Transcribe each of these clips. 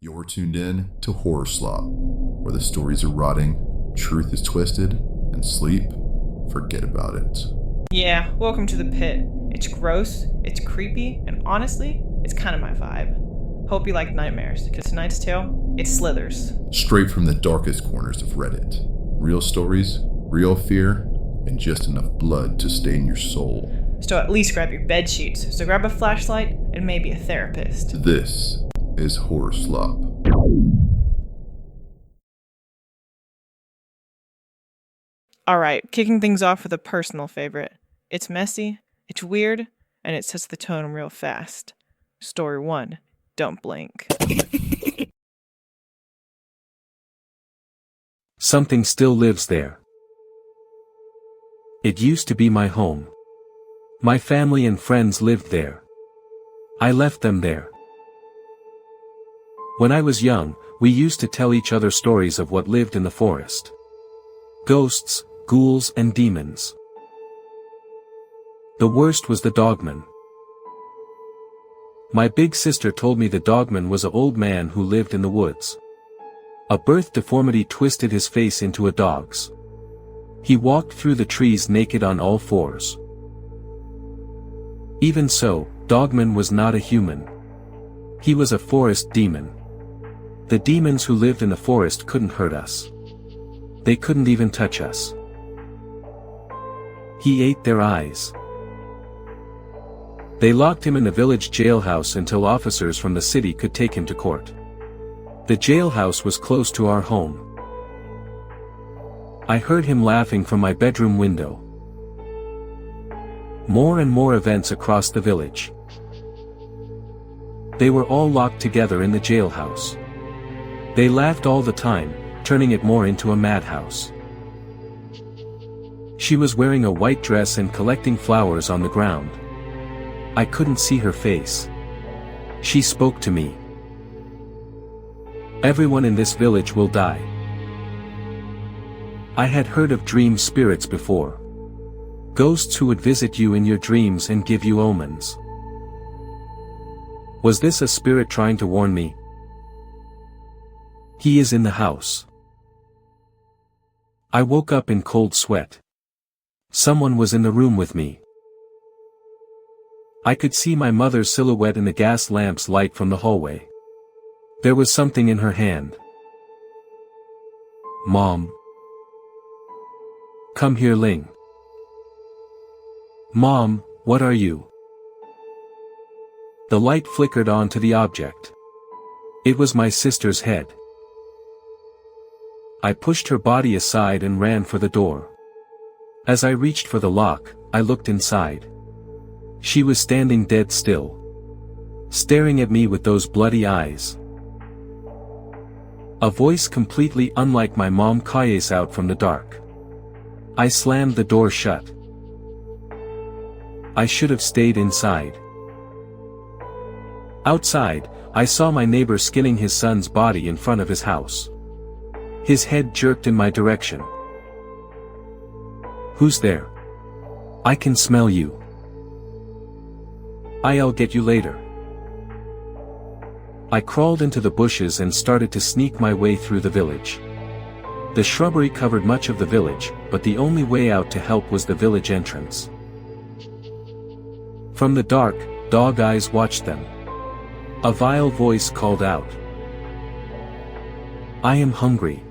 You're tuned in to HorrorSlop, where the stories are rotting, truth is twisted, and sleep, forget about it. Yeah, welcome to the pit. It's gross, it's creepy, and honestly, it's kind of my vibe. Hope you like nightmares, because tonight's tale, it slithers. Straight from the darkest corners of Reddit. Real stories, real fear, and just enough blood to stain your soul. So at least grab your bed sheets, so grab a flashlight, and maybe a therapist. This is HorrorSlop. Alright, kicking things off with a personal favorite. It's messy, it's weird, and it sets the tone real fast. Story 1. Don't blink. Something still lives there. It used to be my home. My family and friends lived there. I left them there. When I was young, we used to tell each other stories of what lived in the forest. Ghosts, ghouls, and demons. The worst was the dogman. My big sister told me the dogman was an old man who lived in the woods. A birth deformity twisted his face into a dog's. He walked through the trees naked on all fours. Even so, Dogman was not a human. He was a forest demon. The demons who lived in the forest couldn't hurt us. They couldn't even touch us. He ate their eyes. They locked him in the village jailhouse until officers from the city could take him to court. The jailhouse was close to our home. I heard him laughing from my bedroom window. More and more events across the village. They were all locked together in the jailhouse. They laughed all the time, turning it more into a madhouse. She was wearing a white dress and collecting flowers on the ground. I couldn't see her face. She spoke to me. Everyone in this village will die. I had heard of dream spirits before. Ghosts who would visit you in your dreams and give you omens. Was this a spirit trying to warn me? He is in the house. I woke up in cold sweat. Someone was in the room with me. I could see my mother's silhouette in the gas lamp's light from the hallway. There was something in her hand. Mom. Come here, Ling. Mom, what are you? The light flickered onto the object. It was my sister's head. I pushed her body aside and ran for the door. As I reached for the lock, I looked inside. She was standing dead still, staring at me with those bloody eyes. A voice completely unlike my mom cries out from the dark. I slammed the door shut. I should have stayed inside. Outside, I saw my neighbor skinning his son's body in front of his house. His head jerked in my direction. Who's there? I can smell you. I'll get you later. I crawled into the bushes and started to sneak my way through the village. The shrubbery covered much of the village, but the only way out to help was the village entrance. From the dark, dog eyes watched them. A vile voice called out. I am hungry.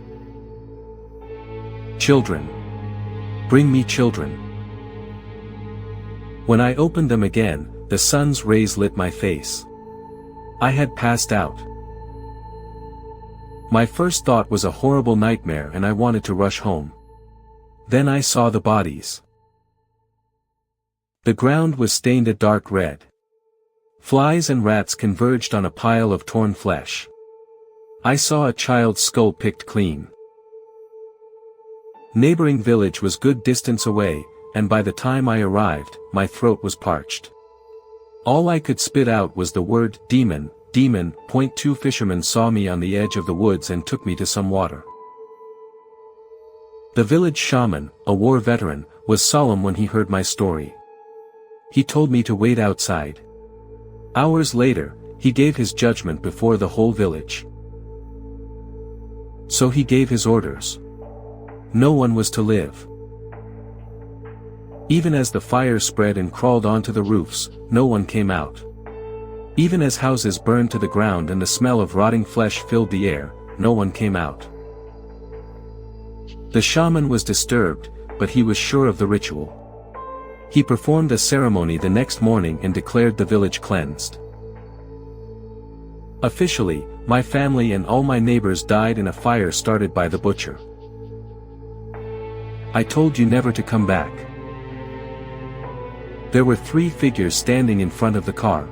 Children. Bring me children. When I opened them again, the sun's rays lit my face. I had passed out. My first thought was a horrible nightmare and I wanted to rush home. Then I saw the bodies. The ground was stained a dark red. Flies and rats converged on a pile of torn flesh. I saw a child's skull picked clean. Neighboring village was good distance away, and by the time I arrived, my throat was parched. All I could spit out was the word, demon, demon. Two fishermen saw me on the edge of the woods and took me to some water. The village shaman, a war veteran, was solemn when he heard my story. He told me to wait outside. Hours later, he gave his judgment before the whole village. So he gave his orders. No one was to live. Even as the fire spread and crawled onto the roofs, no one came out. Even as houses burned to the ground and the smell of rotting flesh filled the air, no one came out. The shaman was disturbed, but he was sure of the ritual. He performed a ceremony the next morning and declared the village cleansed. Officially, my family and all my neighbors died in a fire started by the butcher. I told you never to come back. There were 3 figures standing in front of the car.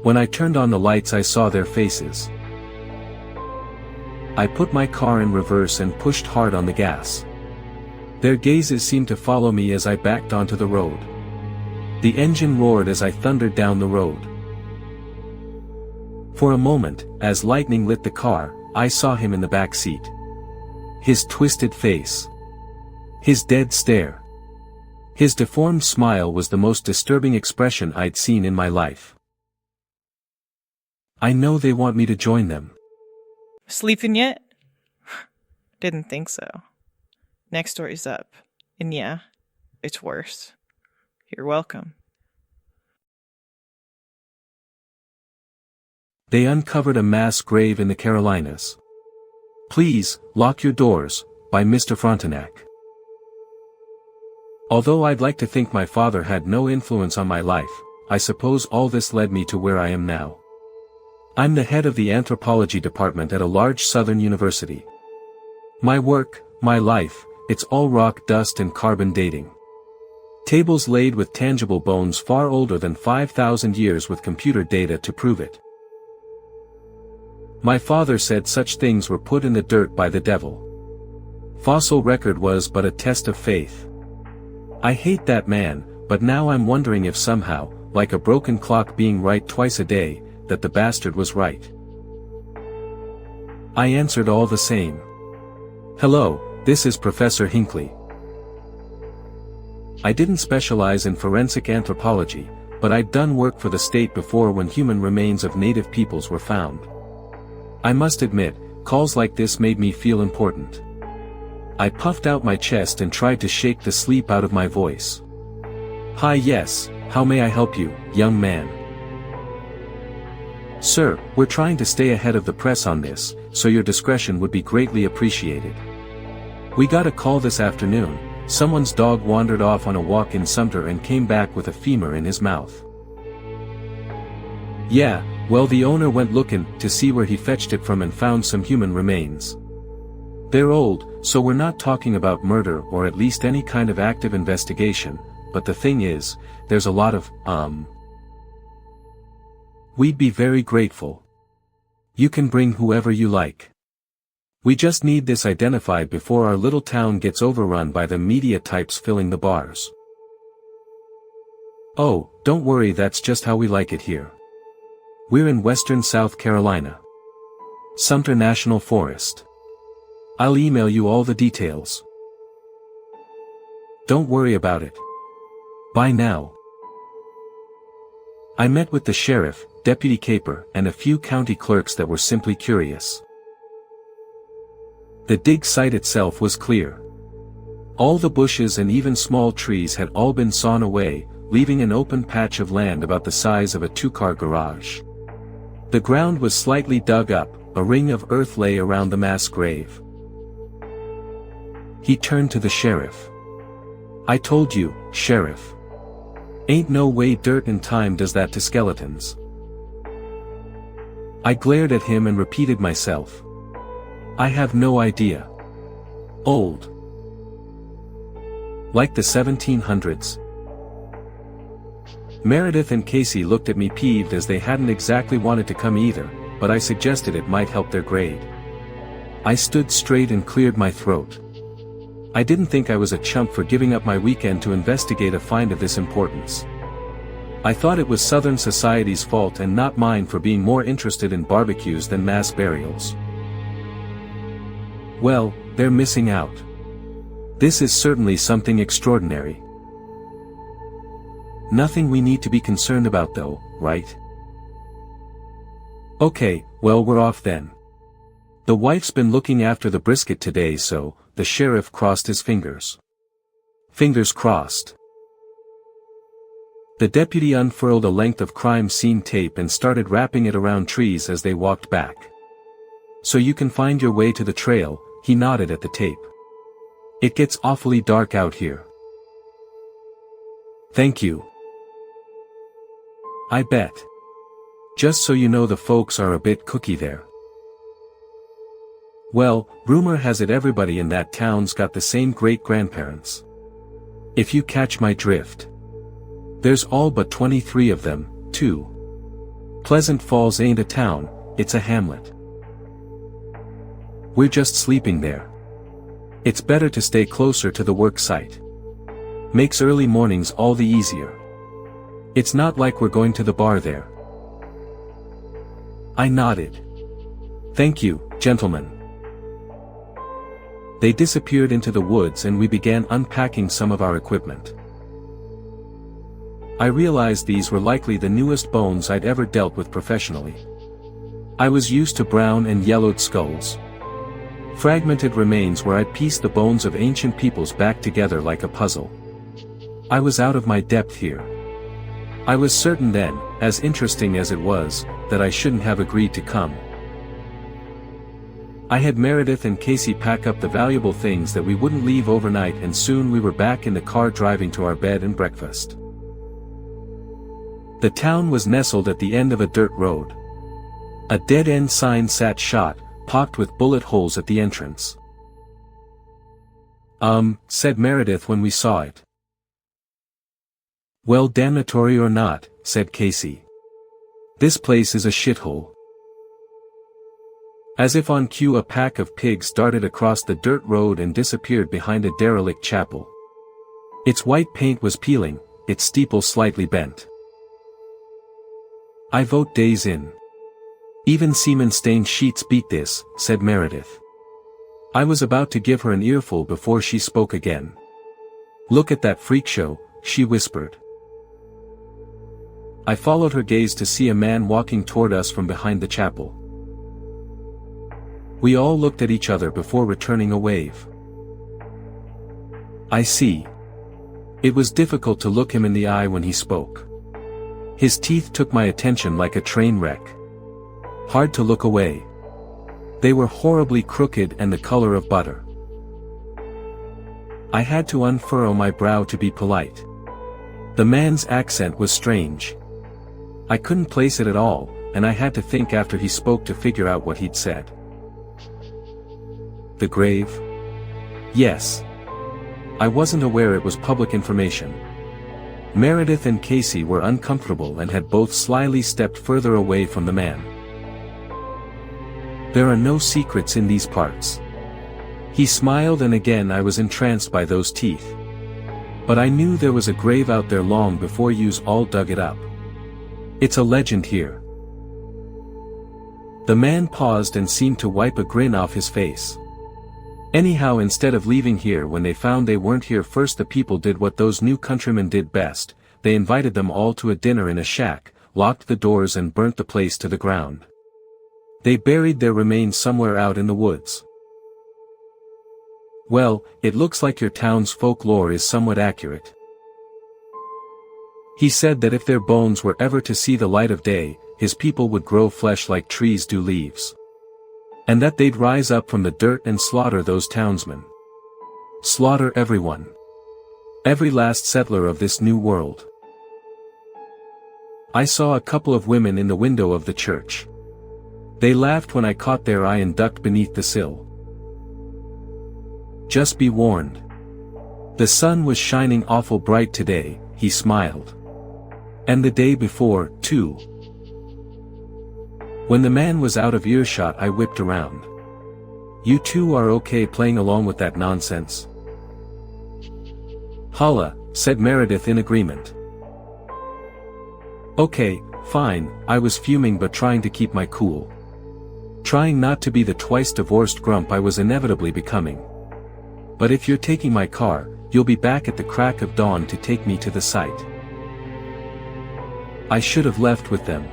When I turned on the lights I saw their faces. I put my car in reverse and pushed hard on the gas. Their gazes seemed to follow me as I backed onto the road. The engine roared as I thundered down the road. For a moment, as lightning lit the car, I saw him in the back seat. His twisted face. His dead stare. His deformed smile was the most disturbing expression I'd seen in my life. I know they want me to join them. Sleeping yet? Didn't think so. Next story's up. And yeah, it's worse. You're welcome. They uncovered a mass grave in the Carolinas. Please, lock your doors, by Mr. Frontenac. Although I'd like to think my father had no influence on my life, I suppose all this led me to where I am now. I'm the head of the anthropology department at a large southern university. My work, my life, it's all rock dust and carbon dating. Tables laid with tangible bones far older than 5,000 years with computer data to prove it. My father said such things were put in the dirt by the devil. Fossil record was but a test of faith. I hate that man, but now I'm wondering if somehow, like a broken clock being right twice a day, that the bastard was right. I answered all the same. Hello, this is Professor Hinckley. I didn't specialize in forensic anthropology, but I'd done work for the state before when human remains of native peoples were found. I must admit, calls like this made me feel important. I puffed out my chest and tried to shake the sleep out of my voice. Hi, yes, how may I help you, young man? Sir, we're trying to stay ahead of the press on this, so your discretion would be greatly appreciated. We got a call this afternoon. Someone's dog wandered off on a walk in Sumter and came back with a femur in his mouth. Yeah, well, the owner went looking to see where he fetched it from and found some human remains. They're old, so we're not talking about murder or at least any kind of active investigation, but the thing is, there's a lot of, We'd be very grateful. You can bring whoever you like. We just need this identified before our little town gets overrun by the media types filling the bars. Oh, don't worry, that's just how we like it here. We're in western South Carolina. Sumter National Forest. I'll email you all the details. Don't worry about it. Bye now. I met with the sheriff, Deputy Caper, and a few county clerks that were simply curious. The dig site itself was clear. All the bushes and even small trees had all been sawn away, leaving an open patch of land about the size of a 2-car garage. The ground was slightly dug up, a ring of earth lay around the mass grave. He turned to the sheriff. I told you, Sheriff. Ain't no way dirt and time does that to skeletons. I glared at him and repeated myself. I have no idea. Old. Like the 1700s. Meredith and Casey looked at me peeved as they hadn't exactly wanted to come either, but I suggested it might help their grade. I stood straight and cleared my throat. I didn't think I was a chump for giving up my weekend to investigate a find of this importance. I thought it was Southern society's fault and not mine for being more interested in barbecues than mass burials. Well, they're missing out. This is certainly something extraordinary. Nothing we need to be concerned about though, right? Okay, well, we're off then. The wife's been looking after the brisket today, so, the sheriff crossed his fingers. Fingers crossed. The deputy unfurled a length of crime scene tape and started wrapping it around trees as they walked back. So you can find your way to the trail, he nodded at the tape. It gets awfully dark out here. Thank you. I bet. Just so you know, the folks are a bit cookie there. Well, rumor has it everybody in that town's got the same great-grandparents. If you catch my drift. There's all but 23 of them, too. Pleasant Falls ain't a town, it's a hamlet. We're just sleeping there. It's better to stay closer to the work site. Makes early mornings all the easier. It's not like we're going to the bar there. I nodded. Thank you, gentlemen. They disappeared into the woods and we began unpacking some of our equipment. I realized these were likely the newest bones I'd ever dealt with professionally. I was used to brown and yellowed skulls. Fragmented remains where I'd pieced the bones of ancient peoples back together like a puzzle. I was out of my depth here. I was certain then, as interesting as it was, that I shouldn't have agreed to come. I had Meredith and Casey pack up the valuable things that we wouldn't leave overnight, and soon we were back in the car driving to our bed and breakfast. The town was nestled at the end of a dirt road. A dead-end sign sat shot, pocked with bullet holes at the entrance. Said Meredith when we saw it. Well, damnatory or not, said Casey. This place is a shithole. As if on cue, a pack of pigs darted across the dirt road and disappeared behind a derelict chapel. Its white paint was peeling, its steeple slightly bent. I vote days in. Even semen-stained sheets beat this, said Meredith. I was about to give her an earful before she spoke again. Look at that freak show, she whispered. I followed her gaze to see a man walking toward us from behind the chapel. We all looked at each other before returning a wave. I see. It was difficult to look him in the eye when he spoke. His teeth took my attention like a train wreck. Hard to look away. They were horribly crooked and the color of butter. I had to unfurrow my brow to be polite. The man's accent was strange. I couldn't place it at all, and I had to think after he spoke to figure out what he'd said. The grave? Yes. I wasn't aware it was public information. Meredith and Casey were uncomfortable and had both slyly stepped further away from the man. There are no secrets in these parts. He smiled, and again I was entranced by those teeth. But I knew there was a grave out there long before yous all dug it up. It's a legend here. The man paused and seemed to wipe a grin off his face. Anyhow, instead of leaving here when they found they weren't here first, the people did what those new countrymen did best. They invited them all to a dinner in a shack, locked the doors and burnt the place to the ground. They buried their remains somewhere out in the woods. Well, it looks like your town's folklore is somewhat accurate. He said that if their bones were ever to see the light of day, his people would grow flesh like trees do leaves. And that they'd rise up from the dirt and slaughter those townsmen. Slaughter everyone. Every last settler of this new world. I saw a couple of women in the window of the church. They laughed when I caught their eye and ducked beneath the sill. Just be warned. The sun was shining awful bright today, he smiled. And the day before, too. When the man was out of earshot, I whipped around. You two are okay playing along with that nonsense? Holla, said Meredith in agreement. Okay, fine, I was fuming but trying to keep my cool. Trying not to be the twice-divorced grump I was inevitably becoming. But if you're taking my car, you'll be back at the crack of dawn to take me to the site. I should have left with them.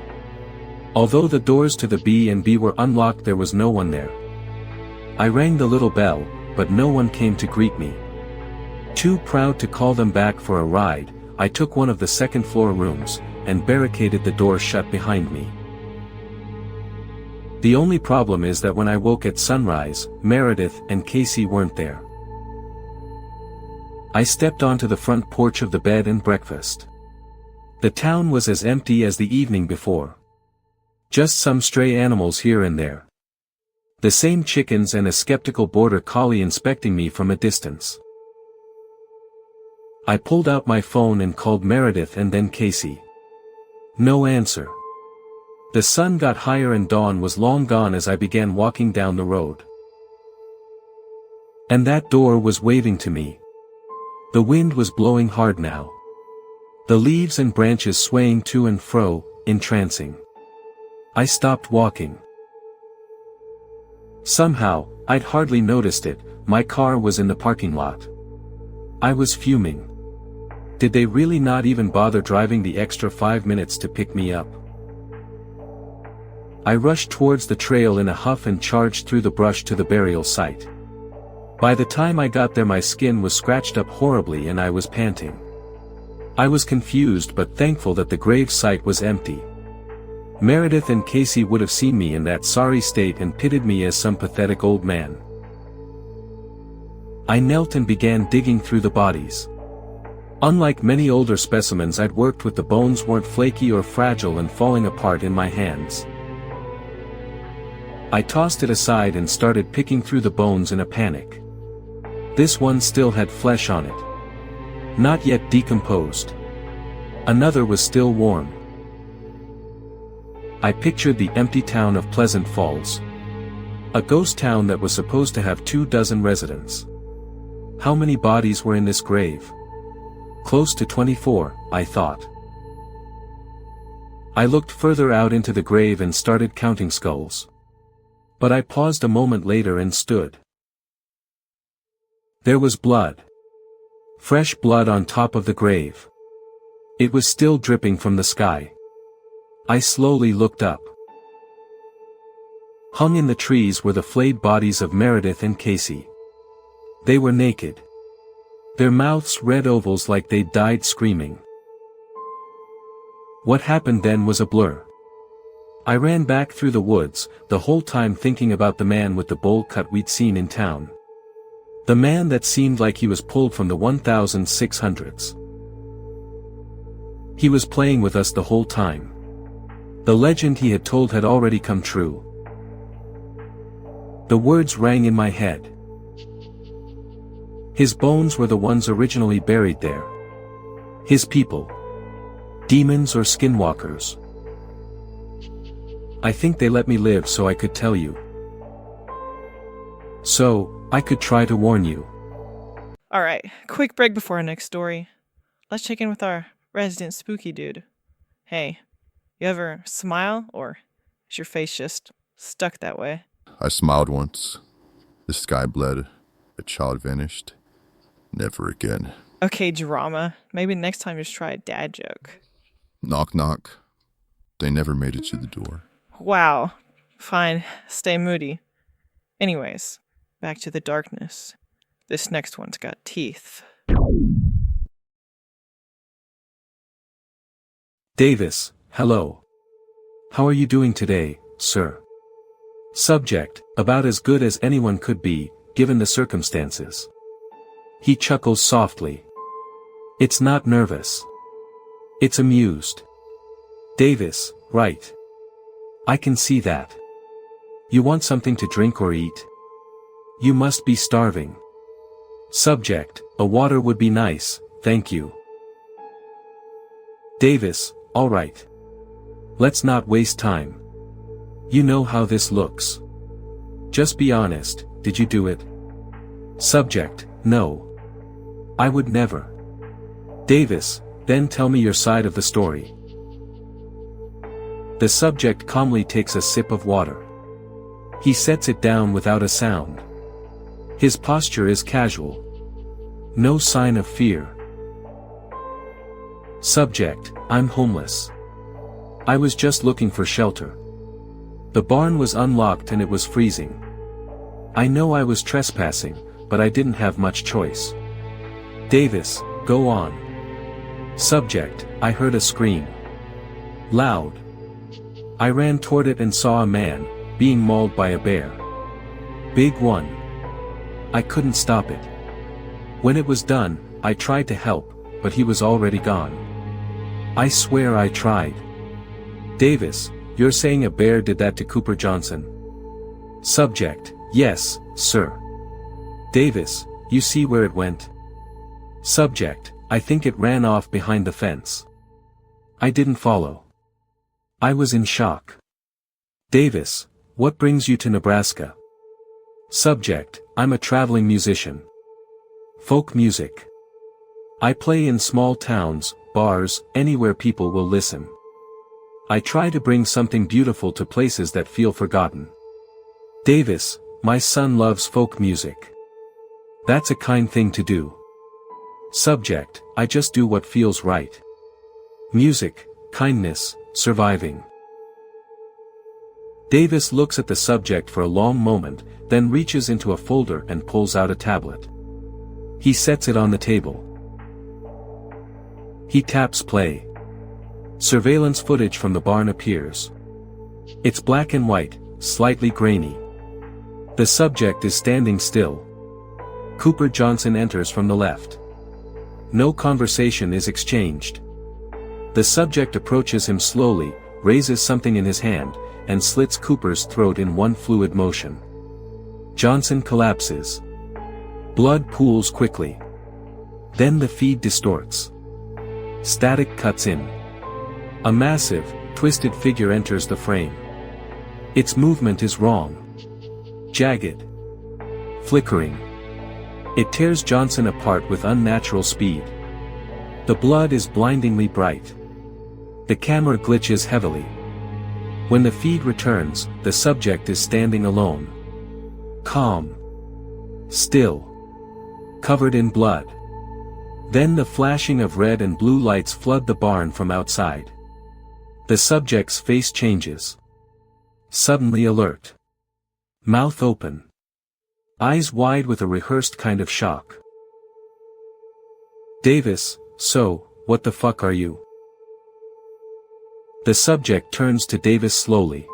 Although the doors to the B&B were unlocked, there was no one there. I rang the little bell, but no one came to greet me. Too proud to call them back for a ride, I took one of the second-floor rooms, and barricaded the door shut behind me. The only problem is that when I woke at sunrise, Meredith and Casey weren't there. I stepped onto the front porch of the bed and breakfast. The town was as empty as the evening before. Just some stray animals here and there. The same chickens and a skeptical border collie inspecting me from a distance. I pulled out my phone and called Meredith and then Casey. No answer. The sun got higher and dawn was long gone as I began walking down the road. And that door was waving to me. The wind was blowing hard now. The leaves and branches swaying to and fro, entrancing. I stopped walking. Somehow, I'd hardly noticed it, my car was in the parking lot. I was fuming. Did they really not even bother driving the extra 5 minutes to pick me up? I rushed towards the trail in a huff and charged through the brush to the burial site. By the time I got there my skin was scratched up horribly and I was panting. I was confused but thankful that the grave site was empty. Meredith and Casey would have seen me in that sorry state and pitied me as some pathetic old man. I knelt and began digging through the bodies. Unlike many older specimens I'd worked with, the bones weren't flaky or fragile and falling apart in my hands. I tossed it aside and started picking through the bones in a panic. This one still had flesh on it. Not yet decomposed. Another was still warm. I pictured the empty town of Pleasant Falls. A ghost town that was supposed to have 24 residents. How many bodies were in this grave? Close to 24, I thought. I looked further out into the grave and started counting skulls. But I paused a moment later and stood. There was blood. Fresh blood on top of the grave. It was still dripping from the sky. I slowly looked up. Hung in the trees were the flayed bodies of Meredith and Casey. They were naked. Their mouths red ovals like they'd died screaming. What happened then was a blur. I ran back through the woods, the whole time thinking about the man with the bowl cut we'd seen in town. The man that seemed like he was pulled from the 1600s. He was playing with us the whole time. The legend he had told had already come true. The words rang in my head. His bones were the ones originally buried there. His people. Demons or skinwalkers. I think they let me live so I could tell you. So, I could try to warn you. Alright, quick break before our next story. Let's check in with our resident spooky dude. Hey, you ever smile, or is your face just stuck that way? I smiled once. The sky bled. A child vanished. Never again. Okay, drama. Maybe next time just try a dad joke. Knock knock. They never made it to the door. Wow. Fine, stay moody. Anyways, back to the darkness. This next one's got teeth. Davis, hello. How are you doing today, sir? Subject, about as good as anyone could be, given the circumstances. He chuckles softly. It's not nervous. It's amused. Davis, right. I can see that. You want something to drink or eat? You must be starving. Subject, a water would be nice, thank you. Davis, all right. Let's not waste time. You know how this looks. Just be honest, did you do it? Subject, no. I would never. Davis, then tell me your side of the story. The subject calmly takes a sip of water. He sets it down without a sound. His posture is casual. No sign of fear. Subject, I'm homeless. I was just looking for shelter. The barn was unlocked and it was freezing. I know I was trespassing, but I didn't have much choice. Davis, go on. Subject, I heard a scream. Loud. I ran toward it and saw a man, being mauled by a bear. Big one. I couldn't stop it. When it was done, I tried to help, but he was already gone. I swear I tried. Davis, you're saying a bear did that to Cooper Johnson? Subject, yes, sir. Davis, you see where it went? Subject, I think it ran off behind the fence. I didn't follow. I was in shock. Davis, what brings you to Nebraska? Subject, I'm a traveling musician. Folk music. I play in small towns, bars, anywhere people will listen. I try to bring something beautiful to places that feel forgotten. Davis, my son loves folk music. That's a kind thing to do. Subject, I just do what feels right. Music, kindness, surviving. Davis looks at the subject for a long moment, then reaches into a folder and pulls out a tablet. He sets it on the table. He taps play. Surveillance footage from the barn appears. It's black and white, slightly grainy. The subject is standing still. Cooper Johnson enters from the left. No conversation is exchanged. The subject approaches him slowly, raises something in his hand, and slits Cooper's throat in one fluid motion. Johnson collapses. Blood pools quickly. Then the feed distorts. Static cuts in. A massive, twisted figure enters the frame. Its movement is wrong. Jagged. Flickering. It tears Johnson apart with unnatural speed. The blood is blindingly bright. The camera glitches heavily. When the feed returns, the subject is standing alone. Calm. Still. Covered in blood. Then the flashing of red and blue lights flood the barn from outside. The subject's face changes. Suddenly alert. Mouth open. Eyes wide with a rehearsed kind of shock. Davis, so, what the fuck are you? The subject turns to Davis slowly.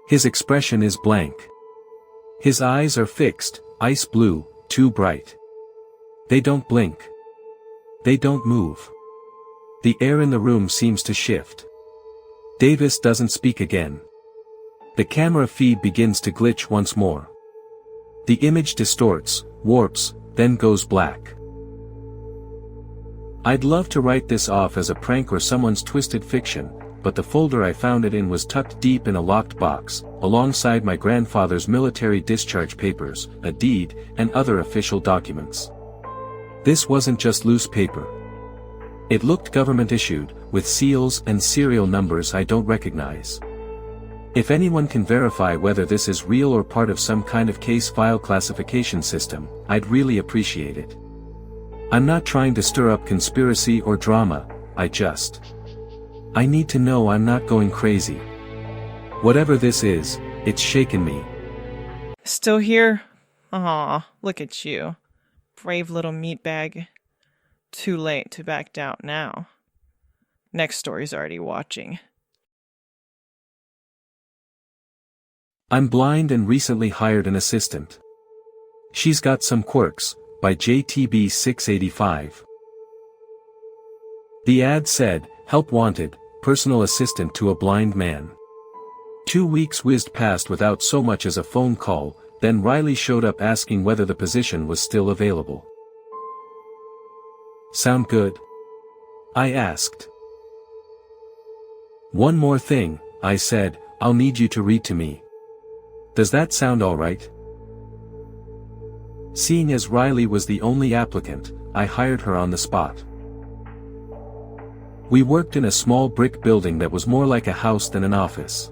His expression is blank. His eyes are fixed, ice blue, too bright. They don't blink. They don't move. The air in the room seems to shift. Davis doesn't speak again. The camera feed begins to glitch once more. The image distorts, warps, then goes black. I'd love to write this off as a prank or someone's twisted fiction, but the folder I found it in was tucked deep in a locked box, alongside my grandfather's military discharge papers, a deed, and other official documents. This wasn't just loose paper. It looked government-issued, with seals and serial numbers I don't recognize. If anyone can verify whether this is real or part of some kind of case file classification system, I'd really appreciate it. I'm not trying to stir up conspiracy or drama, I need to know I'm not going crazy. Whatever this is, it's shaken me. Still here? Aw, look at you. Brave little meatbag. Too late to back down now. Next story's already watching. I'm blind and recently hired an assistant. She's got some quirks, by JTB 685. The ad said, help wanted, personal assistant to a blind man. 2 weeks whizzed past without so much as a phone call, then Riley showed up asking whether the position was still available. Sound good? I asked. One more thing, I said, I'll need you to read to me. Does that sound alright? Seeing as Riley was the only applicant, I hired her on the spot. We worked in a small brick building that was more like a house than an office.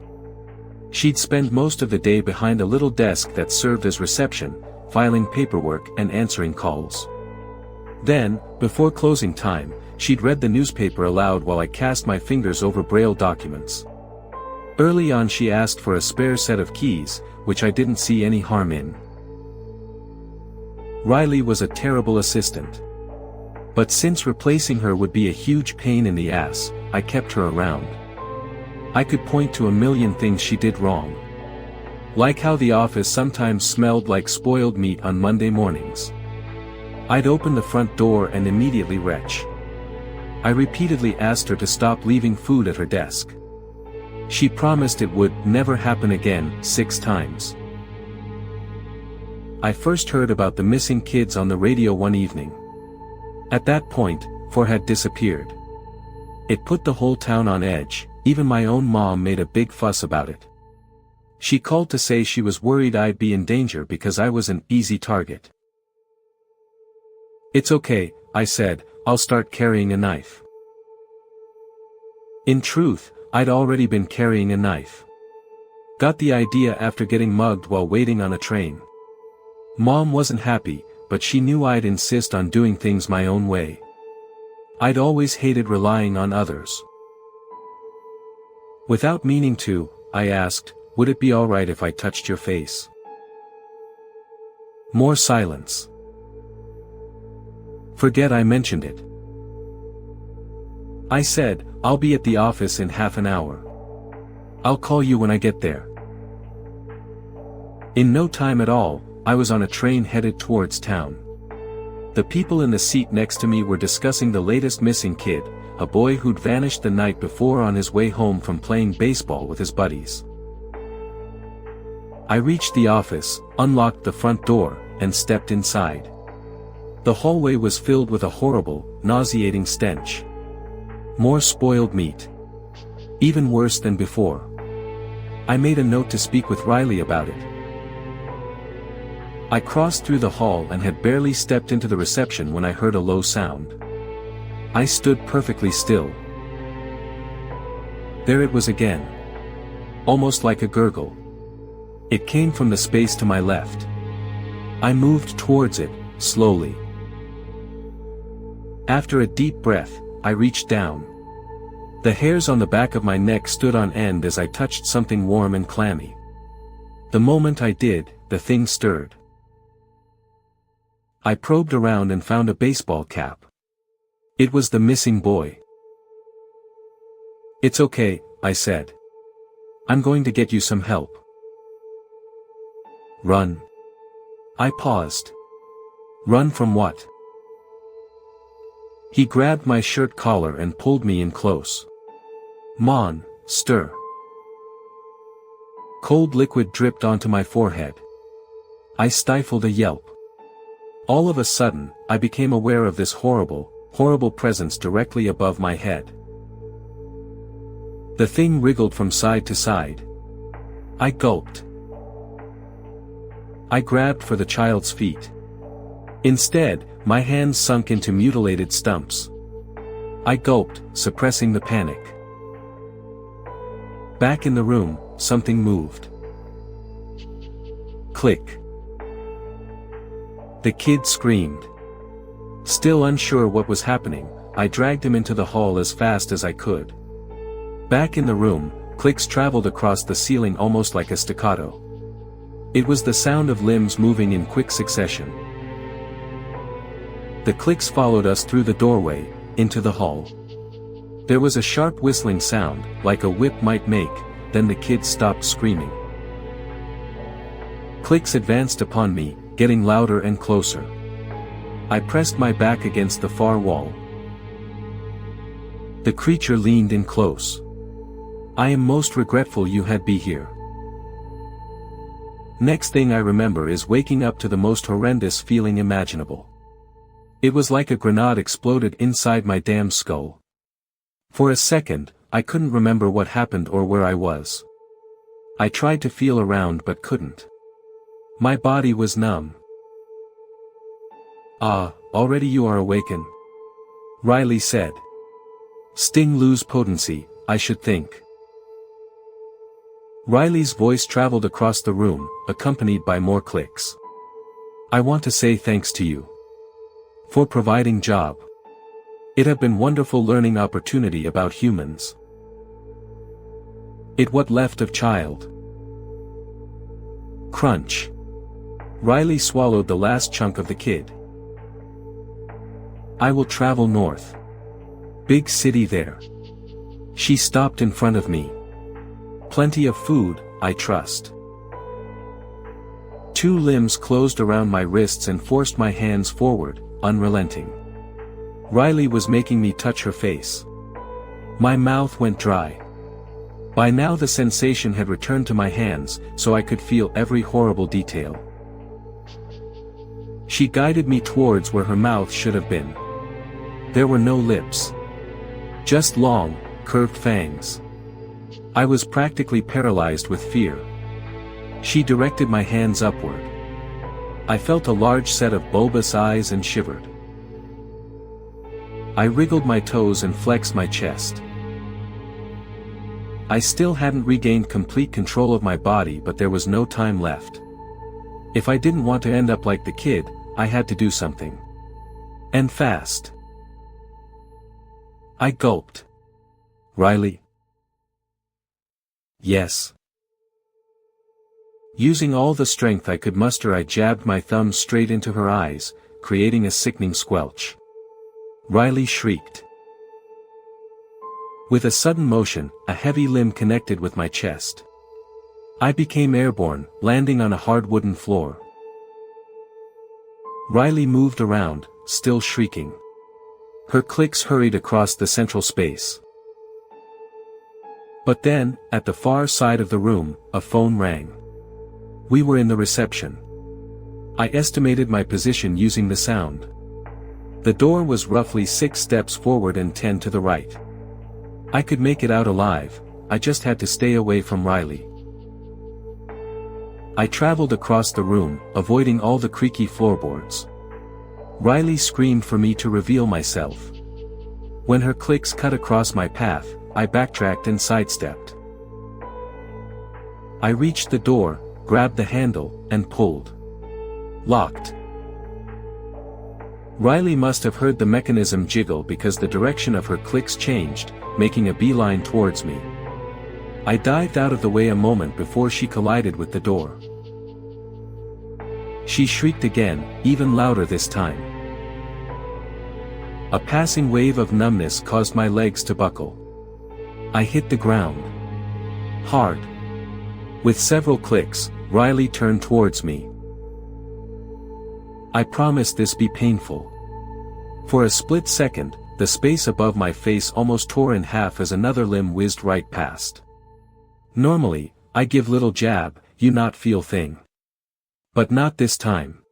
She'd spend most of the day behind a little desk that served as reception, filing paperwork and answering calls. Then, before closing time, she'd read the newspaper aloud while I cast my fingers over Braille documents. Early on she asked for a spare set of keys, which I didn't see any harm in. Riley was a terrible assistant. But since replacing her would be a huge pain in the ass, I kept her around. I could point to a million things she did wrong. Like how the office sometimes smelled like spoiled meat on Monday mornings. I'd open the front door and immediately retch. I repeatedly asked her to stop leaving food at her desk. She promised it would never happen again 6 times. I first heard about the missing kids on the radio one evening. At that point, 4 had disappeared. It put the whole town on edge, even my own mom made a big fuss about it. She called to say she was worried I'd be in danger because I was an easy target. "It's okay," I said, "I'll start carrying a knife." In truth, I'd already been carrying a knife. Got the idea after getting mugged while waiting on a train. Mom wasn't happy, but she knew I'd insist on doing things my own way. I'd always hated relying on others. Without meaning to, I asked, "Would it be alright if I touched your face?" More silence. Forget I mentioned it. I said, "I'll be at the office in half an hour. I'll call you when I get there." In no time at all, I was on a train headed towards town. The people in the seat next to me were discussing the latest missing kid, a boy who'd vanished the night before on his way home from playing baseball with his buddies. I reached the office, unlocked the front door, and stepped inside. The hallway was filled with a horrible, nauseating stench. More spoiled meat. Even worse than before. I made a note to speak with Riley about it. I crossed through the hall and had barely stepped into the reception when I heard a low sound. I stood perfectly still. There it was again. Almost like a gurgle. It came from the space to my left. I moved towards it, slowly. After a deep breath, I reached down. The hairs on the back of my neck stood on end as I touched something warm and clammy. The moment I did, the thing stirred. I probed around and found a baseball cap. It was the missing boy. "It's okay," I said. "I'm going to get you some help." "Run." I paused. "Run from what?" He grabbed my shirt collar and pulled me in close. "Mon, stir." Cold liquid dripped onto my forehead. I stifled a yelp. All of a sudden, I became aware of this horrible, horrible presence directly above my head. The thing wriggled from side to side. I gulped. I grabbed for the child's feet. Instead, my hands sunk into mutilated stumps. I gulped, suppressing the panic. Back in the room, something moved. Click. The kid screamed. Still unsure what was happening, I dragged him into the hall as fast as I could. Back in the room, clicks traveled across the ceiling almost like a staccato. It was the sound of limbs moving in quick succession. The clicks followed us through the doorway, into the hall. There was a sharp whistling sound, like a whip might make, then the kid stopped screaming. Clicks advanced upon me, getting louder and closer. I pressed my back against the far wall. The creature leaned in close. "I am most regretful you had be here." Next thing I remember is waking up to the most horrendous feeling imaginable. It was like a grenade exploded inside my damn skull. For a second, I couldn't remember what happened or where I was. I tried to feel around but couldn't. My body was numb. "Ah, already you are awakened," Riley said. "Sting lose potency, I should think." Riley's voice traveled across the room, accompanied by more clicks. "I want to say thanks to you. For providing job. It have been wonderful learning opportunity about humans. It what left of child." Crunch. Riley swallowed the last chunk of the kid. I will travel north. Big city there. She stopped in front of me. Plenty of food, I trust. Two limbs closed around my wrists and forced my hands forward, unrelenting. Riley was making me touch her face. My mouth went dry. By now the sensation had returned to my hands, so I could feel every horrible detail. She guided me towards where her mouth should have been. There were no lips. Just long, curved fangs. I was practically paralyzed with fear. She directed my hands upward. I felt a large set of bulbous eyes and shivered. I wriggled my toes and flexed my chest. I still hadn't regained complete control of my body, but there was no time left. If I didn't want to end up like the kid, I had to do something. And fast. I gulped. Riley? Yes. Using all the strength I could muster, I jabbed my thumb straight into her eyes, creating a sickening squelch. Riley shrieked. With a sudden motion, a heavy limb connected with my chest. I became airborne, landing on a hard wooden floor. Riley moved around, still shrieking. Her clicks hurried across the central space. But then, at the far side of the room, a phone rang. We were in the reception. I estimated my position using the sound. The door was roughly 6 steps forward and 10 to the right. I could make it out alive, I just had to stay away from Riley. I traveled across the room, avoiding all the creaky floorboards. Riley screamed for me to reveal myself. When her clicks cut across my path, I backtracked and sidestepped. I reached the door, grabbed the handle, and pulled. Locked. Riley must have heard the mechanism jiggle because the direction of her clicks changed, making a beeline towards me. I dived out of the way a moment before she collided with the door. She shrieked again, even louder this time. A passing wave of numbness caused my legs to buckle. I hit the ground. Hard. With several clicks, Riley turned towards me. I promised this be painful. For a split second, the space above my face almost tore in half as another limb whizzed right past. Normally, I give little jab, you not feel thing. But not this time.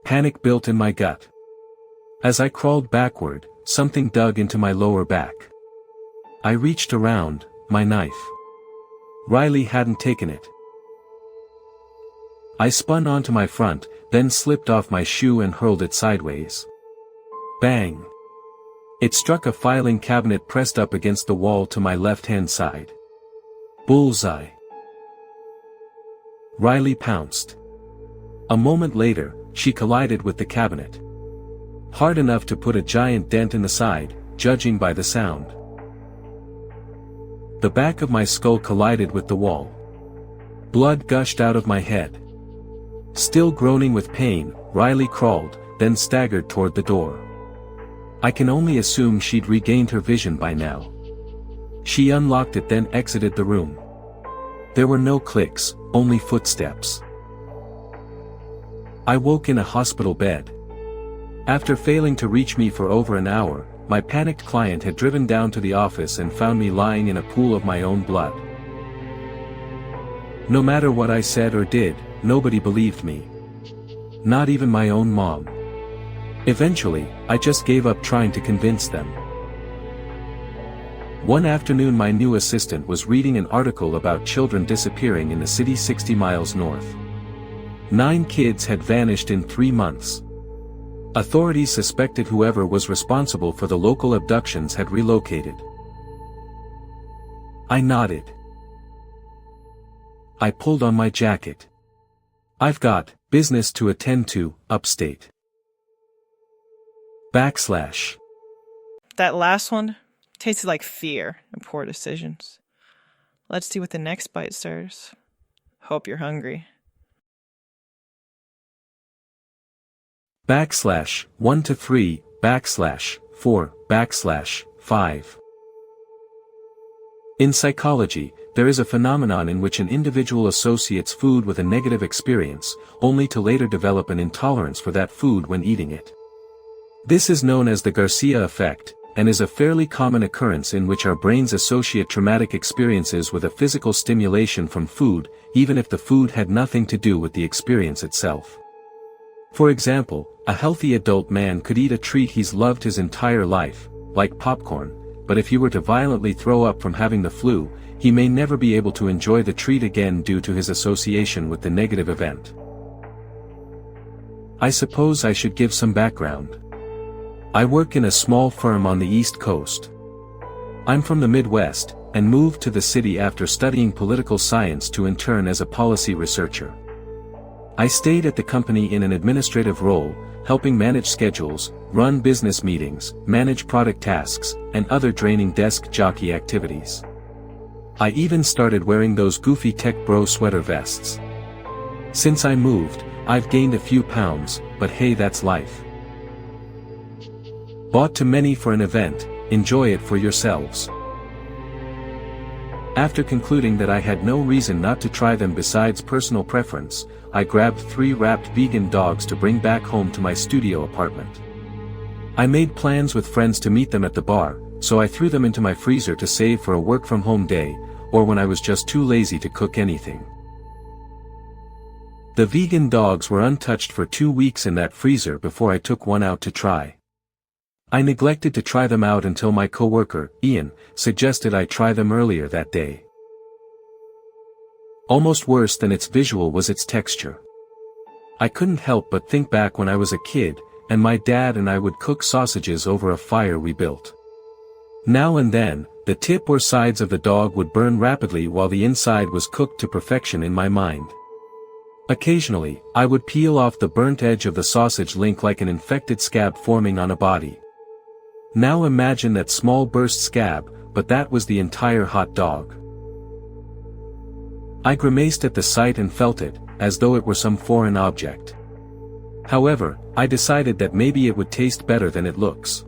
Panic built in my gut. As I crawled backward, something dug into my lower back. I reached around, my knife. Riley hadn't taken it. I spun onto my front, then slipped off my shoe and hurled it sideways. Bang! It struck a filing cabinet pressed up against the wall to my left-hand side. Bullseye! Riley pounced. A moment later, she collided with the cabinet. Hard enough to put a giant dent in the side, judging by the sound. The back of my skull collided with the wall. Blood gushed out of my head. Still groaning with pain, Riley crawled, then staggered toward the door. I can only assume she'd regained her vision by now. She unlocked it, then exited the room. There were no clicks, only footsteps. I woke in a hospital bed. After failing to reach me for over an hour, my panicked client had driven down to the office and found me lying in a pool of my own blood. No matter what I said or did, nobody believed me. Not even my own mom. Eventually, I just gave up trying to convince them. One afternoon, my new assistant was reading an article about children disappearing in the city 60 miles north. 9 kids had vanished in 3 months. Authorities suspected whoever was responsible for the local abductions had relocated. I nodded. I pulled on my jacket. I've got business to attend to, upstate. / That last one tasted like fear and poor decisions. Let's see what the next bite serves. Hope you're hungry. 1 to 3, 4, 5. In psychology, there is a phenomenon in which an individual associates food with a negative experience, only to later develop an intolerance for that food when eating it. This is known as the Garcia effect, and is a fairly common occurrence in which our brains associate traumatic experiences with a physical stimulation from food, even if the food had nothing to do with the experience itself. For example, a healthy adult man could eat a treat he's loved his entire life, like popcorn, but if he were to violently throw up from having the flu, he may never be able to enjoy the treat again due to his association with the negative event. I suppose I should give some background. I work in a small firm on the East Coast. I'm from the Midwest, and moved to the city after studying political science to intern as a policy researcher. I stayed at the company in an administrative role, helping manage schedules, run business meetings, manage product tasks, and other draining desk jockey activities. I even started wearing those goofy tech bro sweater vests. Since I moved, I've gained a few pounds, but hey, that's life. Bought too many for an event, enjoy it for yourselves. After concluding that I had no reason not to try them besides personal preference, I grabbed 3 wrapped vegan dogs to bring back home to my studio apartment. I made plans with friends to meet them at the bar, so I threw them into my freezer to save for a work-from-home day, or when I was just too lazy to cook anything. The vegan dogs were untouched for 2 weeks in that freezer before I took one out to try. I neglected to try them out until my coworker, Ian, suggested I try them earlier that day. Almost worse than its visual was its texture. I couldn't help but think back when I was a kid, and my dad and I would cook sausages over a fire we built. Now and then, the tip or sides of the dog would burn rapidly while the inside was cooked to perfection in my mind. Occasionally, I would peel off the burnt edge of the sausage link like an infected scab forming on a body. Now imagine that small burst scab, but that was the entire hot dog. I grimaced at the sight and felt it, as though it were some foreign object. However, I decided that maybe it would taste better than it looks.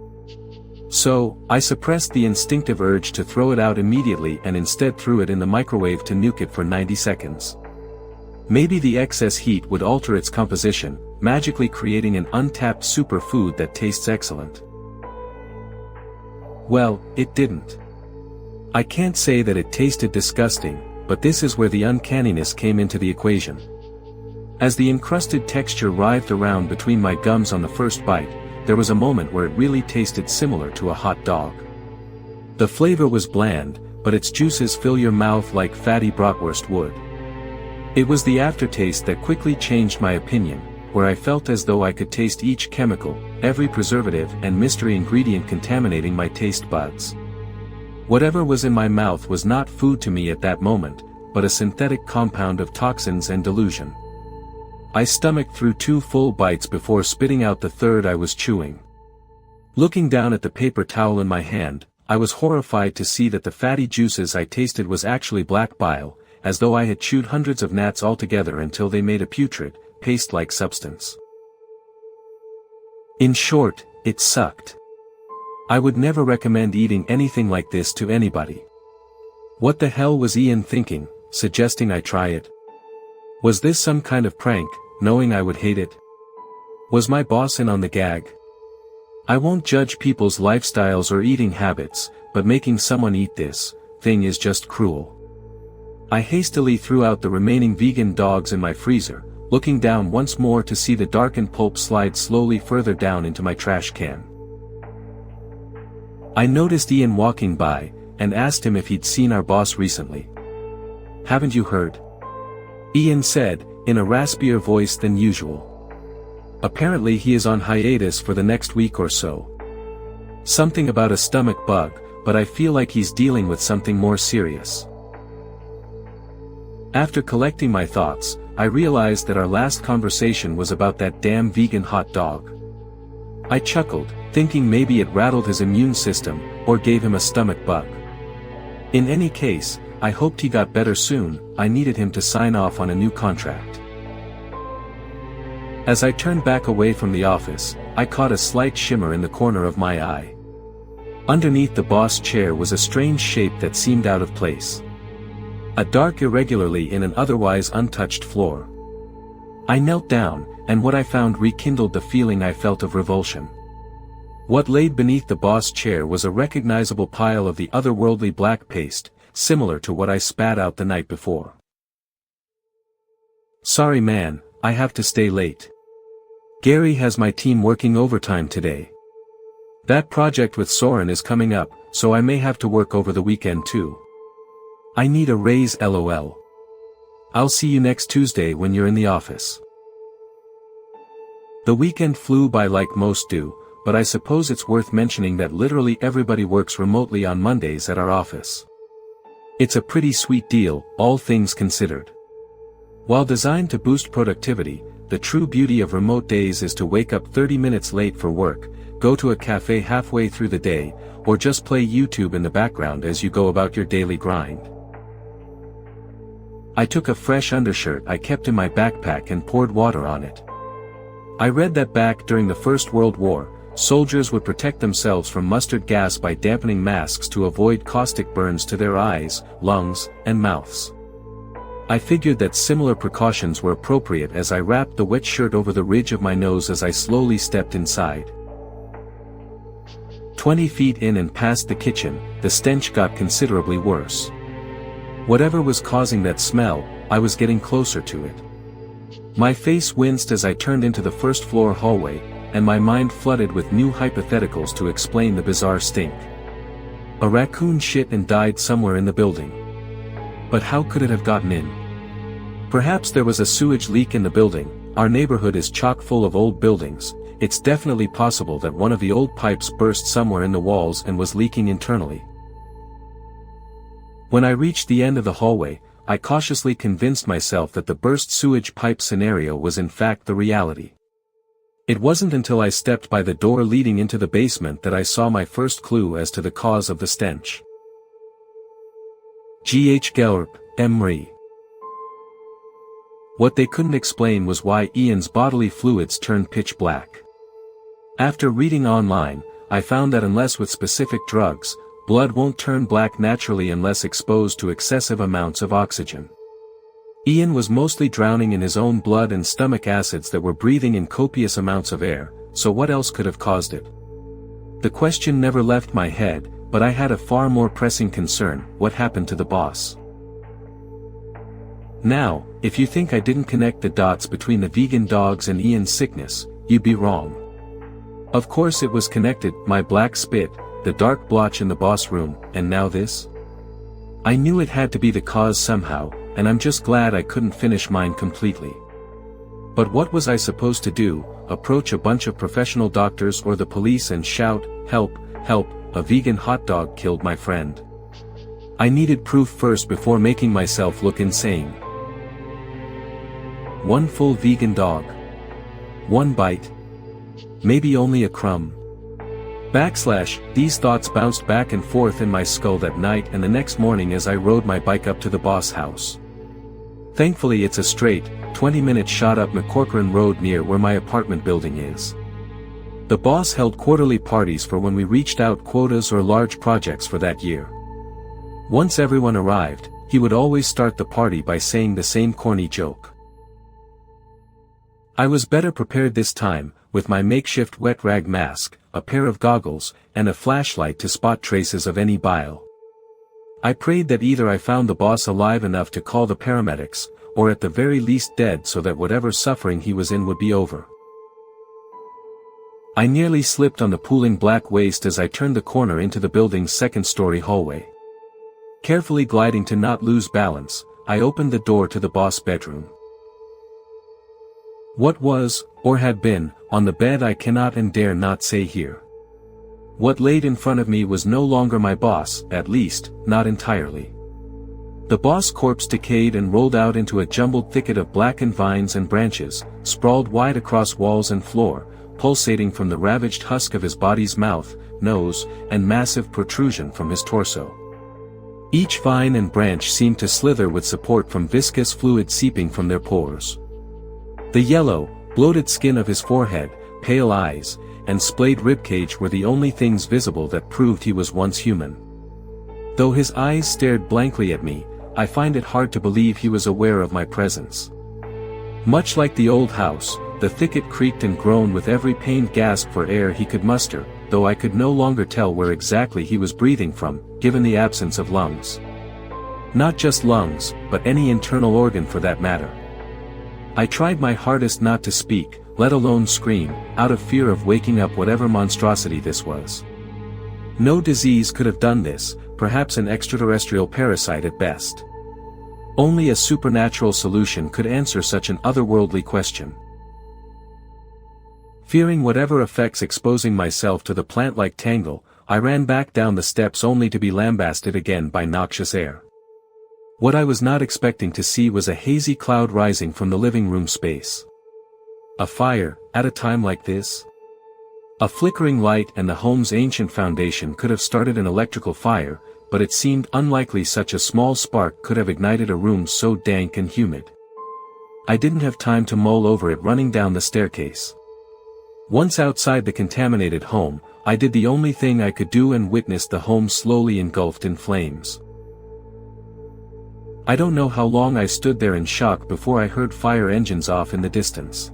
So, I suppressed the instinctive urge to throw it out immediately and instead threw it in the microwave to nuke it for 90 seconds. Maybe the excess heat would alter its composition, magically creating an untapped superfood that tastes excellent. Well, it didn't. I can't say that it tasted disgusting, but this is where the uncanniness came into the equation. As the encrusted texture writhed around between my gums on the first bite, there was a moment where it really tasted similar to a hot dog. The flavor was bland, but its juices fill your mouth like fatty bratwurst would. It was the aftertaste that quickly changed my opinion, where I felt as though I could taste each chemical, every preservative and mystery ingredient contaminating my taste buds. Whatever was in my mouth was not food to me at that moment, but a synthetic compound of toxins and delusion. I stomached through 2 full bites before spitting out the third I was chewing. Looking down at the paper towel in my hand, I was horrified to see that the fatty juices I tasted was actually black bile, as though I had chewed hundreds of gnats altogether until they made a putrid, paste-like substance. In short, it sucked. I would never recommend eating anything like this to anybody. What the hell was Ian thinking, suggesting I try it? Was this some kind of prank, knowing I would hate it? Was my boss in on the gag? I won't judge people's lifestyles or eating habits, but making someone eat this thing is just cruel. I hastily threw out the remaining vegan dogs in my freezer, looking down once more to see the darkened pulp slide slowly further down into my trash can. I noticed Ian walking by, and asked him if he'd seen our boss recently. "Haven't you heard?" Ian said, in a raspier voice than usual. "Apparently he is on hiatus for the next week or so. Something about a stomach bug, but I feel like he's dealing with something more serious." After collecting my thoughts, I realized that our last conversation was about that damn vegan hot dog. I chuckled, thinking maybe it rattled his immune system, or gave him a stomach bug. In any case, I hoped he got better soon. I needed him to sign off on a new contract. As I turned back away from the office, I caught a slight shimmer in the corner of my eye. Underneath the boss chair was a strange shape that seemed out of place. A dark irregularly in an otherwise untouched floor. I knelt down, and what I found rekindled the feeling I felt of revulsion. What laid beneath the boss chair was a recognizable pile of the otherworldly black paste, similar to what I spat out the night before. Sorry man, I have to stay late. Gary has my team working overtime today. That project with Soren is coming up, so I may have to work over the weekend too. I need a raise lol. I'll see you next Tuesday when you're in the office. The weekend flew by like most do, but I suppose it's worth mentioning that literally everybody works remotely on Mondays at our office. It's a pretty sweet deal, all things considered. While designed to boost productivity, the true beauty of remote days is to wake up 30 minutes late for work, go to a cafe halfway through the day, or just play YouTube in the background as you go about your daily grind. I took a fresh undershirt I kept in my backpack and poured water on it. I read that back during the First World War, soldiers would protect themselves from mustard gas by dampening masks to avoid caustic burns to their eyes, lungs, and mouths. I figured that similar precautions were appropriate as I wrapped the wet shirt over the ridge of my nose as I slowly stepped inside. 20 feet in and past the kitchen, the stench got considerably worse. Whatever was causing that smell, I was getting closer to it. My face winced as I turned into the first floor hallway, and my mind flooded with new hypotheticals to explain the bizarre stink. A raccoon shit and died somewhere in the building. But how could it have gotten in? Perhaps there was a sewage leak in the building. Our neighborhood is chock full of old buildings. It's definitely possible that one of the old pipes burst somewhere in the walls and was leaking internally. When I reached the end of the hallway, I cautiously convinced myself that the burst sewage pipe scenario was in fact the reality. It wasn't until I stepped by the door leading into the basement that I saw my first clue as to the cause of the stench. G.H. Gelrup, Emery. What they couldn't explain was why Ian's bodily fluids turned pitch black. After reading online, I found that unless with specific drugs, blood won't turn black naturally unless exposed to excessive amounts of oxygen. Ian was mostly drowning in his own blood and stomach acids that were breathing in copious amounts of air, so what else could have caused it? The question never left my head, but I had a far more pressing concern: what happened to the boss? Now, if you think I didn't connect the dots between the vegan dogs and Ian's sickness, you'd be wrong. Of course it was connected: my black spit, the dark blotch in the boss room, and now this? I knew it had to be the cause somehow, and I'm just glad I couldn't finish mine completely. But what was I supposed to do? Approach a bunch of professional doctors or the police and shout, "Help, help, a vegan hot dog killed my friend"? I needed proof first before making myself look insane. One full vegan dog. One bite. Maybe only a crumb. These thoughts bounced back and forth in my skull that night and the next morning as I rode my bike up to the boss house. Thankfully it's a straight, 20-minute shot up McCorcoran Road near where my apartment building is. The boss held quarterly parties for when we reached out quotas or large projects for that year. Once everyone arrived, he would always start the party by saying the same corny joke. I was better prepared this time, with my makeshift wet rag mask, a pair of goggles, and a flashlight to spot traces of any bile. I prayed that either I found the boss alive enough to call the paramedics, or at the very least dead so that whatever suffering he was in would be over. I nearly slipped on the pooling black waste as I turned the corner into the building's second-story hallway. Carefully gliding to not lose balance, I opened the door to the boss' bedroom. What was, or had been, on the bed I cannot and dare not say here. What laid in front of me was no longer my boss, at least, not entirely. The boss' corpse decayed and rolled out into a jumbled thicket of blackened vines and branches, sprawled wide across walls and floor, pulsating from the ravaged husk of his body's mouth, nose, and massive protrusion from his torso. Each vine and branch seemed to slither with support from viscous fluid seeping from their pores. The yellow, Bloated skin of his forehead, pale eyes, and splayed ribcage were the only things visible that proved he was once human. Though his eyes stared blankly at me, I find it hard to believe he was aware of my presence. Much like the old house, the thicket creaked and groaned with every pained gasp for air he could muster, though I could no longer tell where exactly he was breathing from, given the absence of lungs. Not just lungs, but any internal organ for that matter. I tried my hardest not to speak, let alone scream, out of fear of waking up whatever monstrosity this was. No disease could have done this, perhaps an extraterrestrial parasite at best. Only a supernatural solution could answer such an otherworldly question. Fearing whatever effects exposing myself to the plant-like tangle, I ran back down the steps only to be lambasted again by noxious air. What I was not expecting to see was a hazy cloud rising from the living room space. A fire, at a time like this? A flickering light and the home's ancient foundation could have started an electrical fire, but it seemed unlikely such a small spark could have ignited a room so dank and humid. I didn't have time to mull over it running down the staircase. Once outside the contaminated home, I did the only thing I could do and witnessed the home slowly engulfed in flames. I don't know how long I stood there in shock before I heard fire engines off in the distance.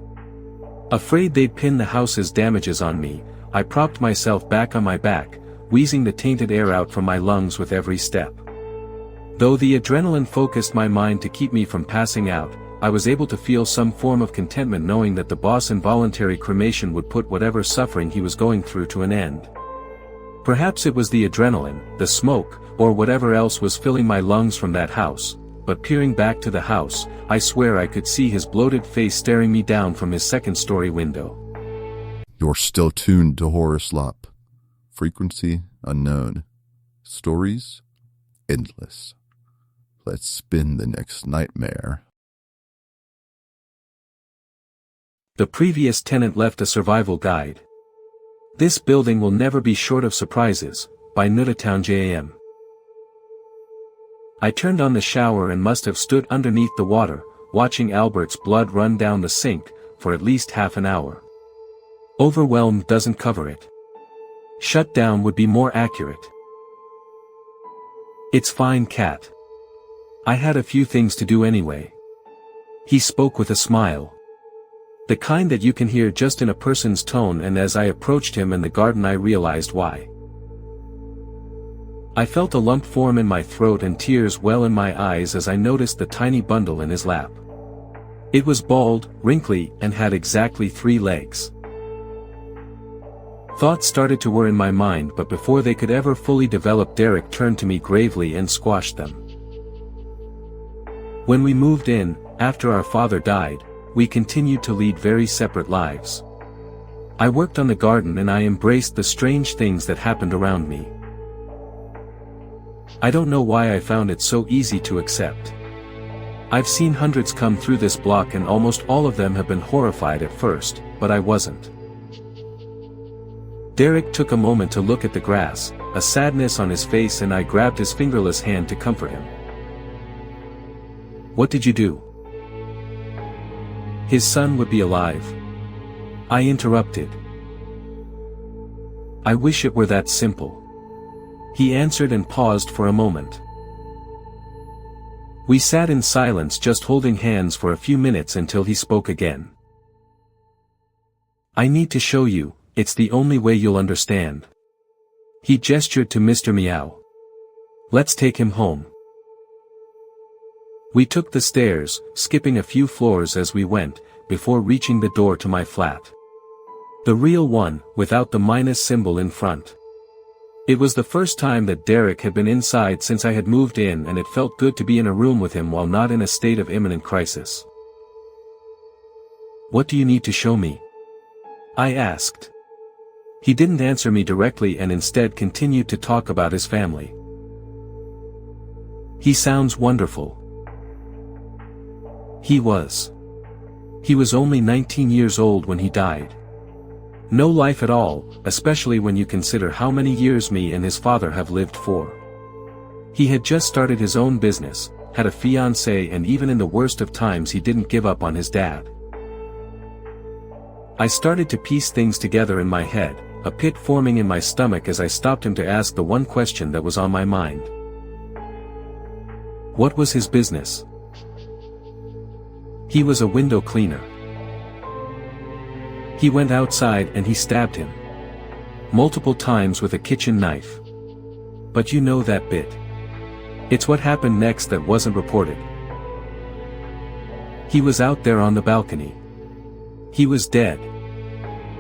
Afraid they'd pin the house's damages on me, I propped myself back on my back, wheezing the tainted air out from my lungs with every step. Though the adrenaline focused my mind to keep me from passing out, I was able to feel some form of contentment knowing that the boss involuntary cremation would put whatever suffering he was going through to an end. Perhaps it was the adrenaline, the smoke, or whatever else was filling my lungs from that house, but peering back to the house, I swear I could see his bloated face staring me down from his second-story window. You're still tuned to HorrorSlop. Frequency unknown. Stories endless. Let's spin the next nightmare. The previous tenant left a survival guide. This building will never be short of surprises, by Nutatown JM. I turned on the shower and must have stood underneath the water, watching Albert's blood run down the sink, for at least half an hour. Overwhelmed doesn't cover it. Shut down would be more accurate. It's fine, Cat. I had a few things to do anyway. He spoke with a smile. The kind that you can hear just in a person's tone, and as I approached him and the garden I realized why. I felt a lump form in my throat and tears well in my eyes as I noticed the tiny bundle in his lap. It was bald, wrinkly, and had exactly 3 legs. Thoughts started to whir in my mind, but before they could ever fully develop, Derek turned to me gravely and squashed them. When we moved in, after our father died, we continued to lead very separate lives. I worked on the garden and I embraced the strange things that happened around me. I don't know why I found it so easy to accept. I've seen hundreds come through this block and almost all of them have been horrified at first, but I wasn't. Derek took a moment to look at the grass, a sadness on his face, and I grabbed his fingerless hand to comfort him. What did you do? His son would be alive. I interrupted. I wish it were that simple. He answered and paused for a moment. We sat in silence, just holding hands for a few minutes until he spoke again. I need to show you, it's the only way you'll understand. He gestured to Mr. Meow. Let's take him home. We took the stairs, skipping a few floors as we went, before reaching the door to my flat. The real one, without the minus symbol in front. It was the first time that Derek had been inside since I had moved in, and it felt good to be in a room with him while not in a state of imminent crisis. What do you need to show me? I asked. He didn't answer me directly and instead continued to talk about his family. He sounds wonderful. He was. He was only 19 years old when he died. No life at all, especially when you consider how many years me and his father have lived for. He had just started his own business, had a fiancée, and even in the worst of times he didn't give up on his dad. I started to piece things together in my head, a pit forming in my stomach as I stopped him to ask the one question that was on my mind. What was his business? He was a window cleaner. He went outside and he stabbed him. Multiple times with a kitchen knife. But you know that bit. It's what happened next that wasn't reported. He was out there on the balcony. He was dead.